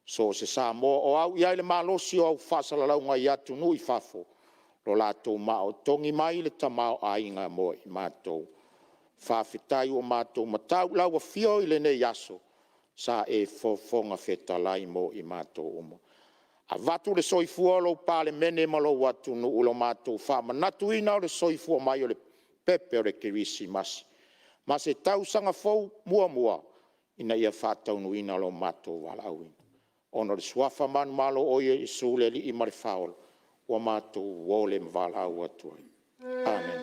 So se Samoa o au ia le malosi o au whasalaunga I atunu I whafo, lo lātou mao tongi mai le tamao ainga mo I mātou. Whawhitai o mātou matau laua fio I le nei aso, sa e fonga whetalai mo I mātou umo. A watu le soifua lo Palemene ma lo watunu ulo mātou whamanatu ina o le soifua mai o le pepe o le kirisi masi. Ma se tausanga fau mua, ina ia whataunu ina lo mātou walauina. Ono le suafa manu malo oie I sule li I marifaolo, wa mātou wole mwalau atuai. Amen.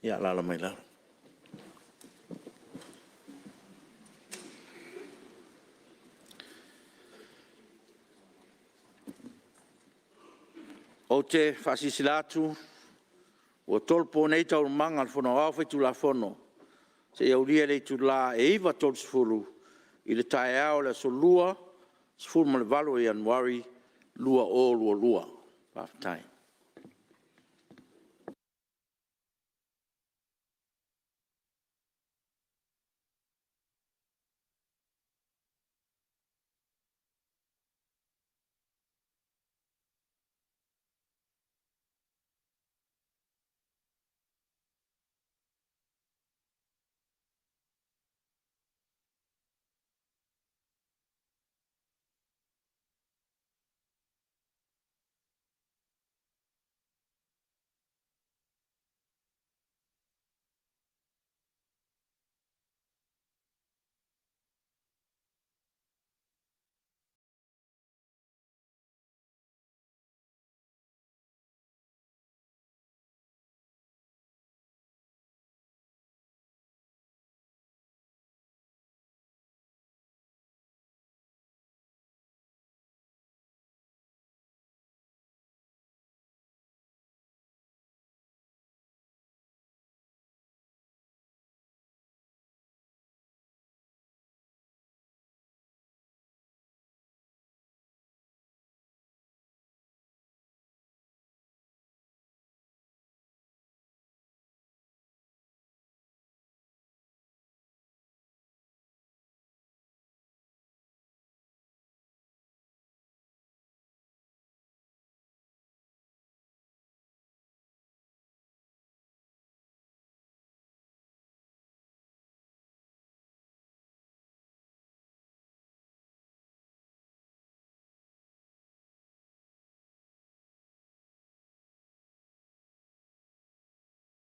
Ia lala mai lala. O te whasisilatu, o tolpo nei tau manga al whono au whaitu la whono, se iau ria le tu la e iwa tol sifuru, I le tae au le so lua, sifuru ma le valo I Januari, lua o lua, whaftai.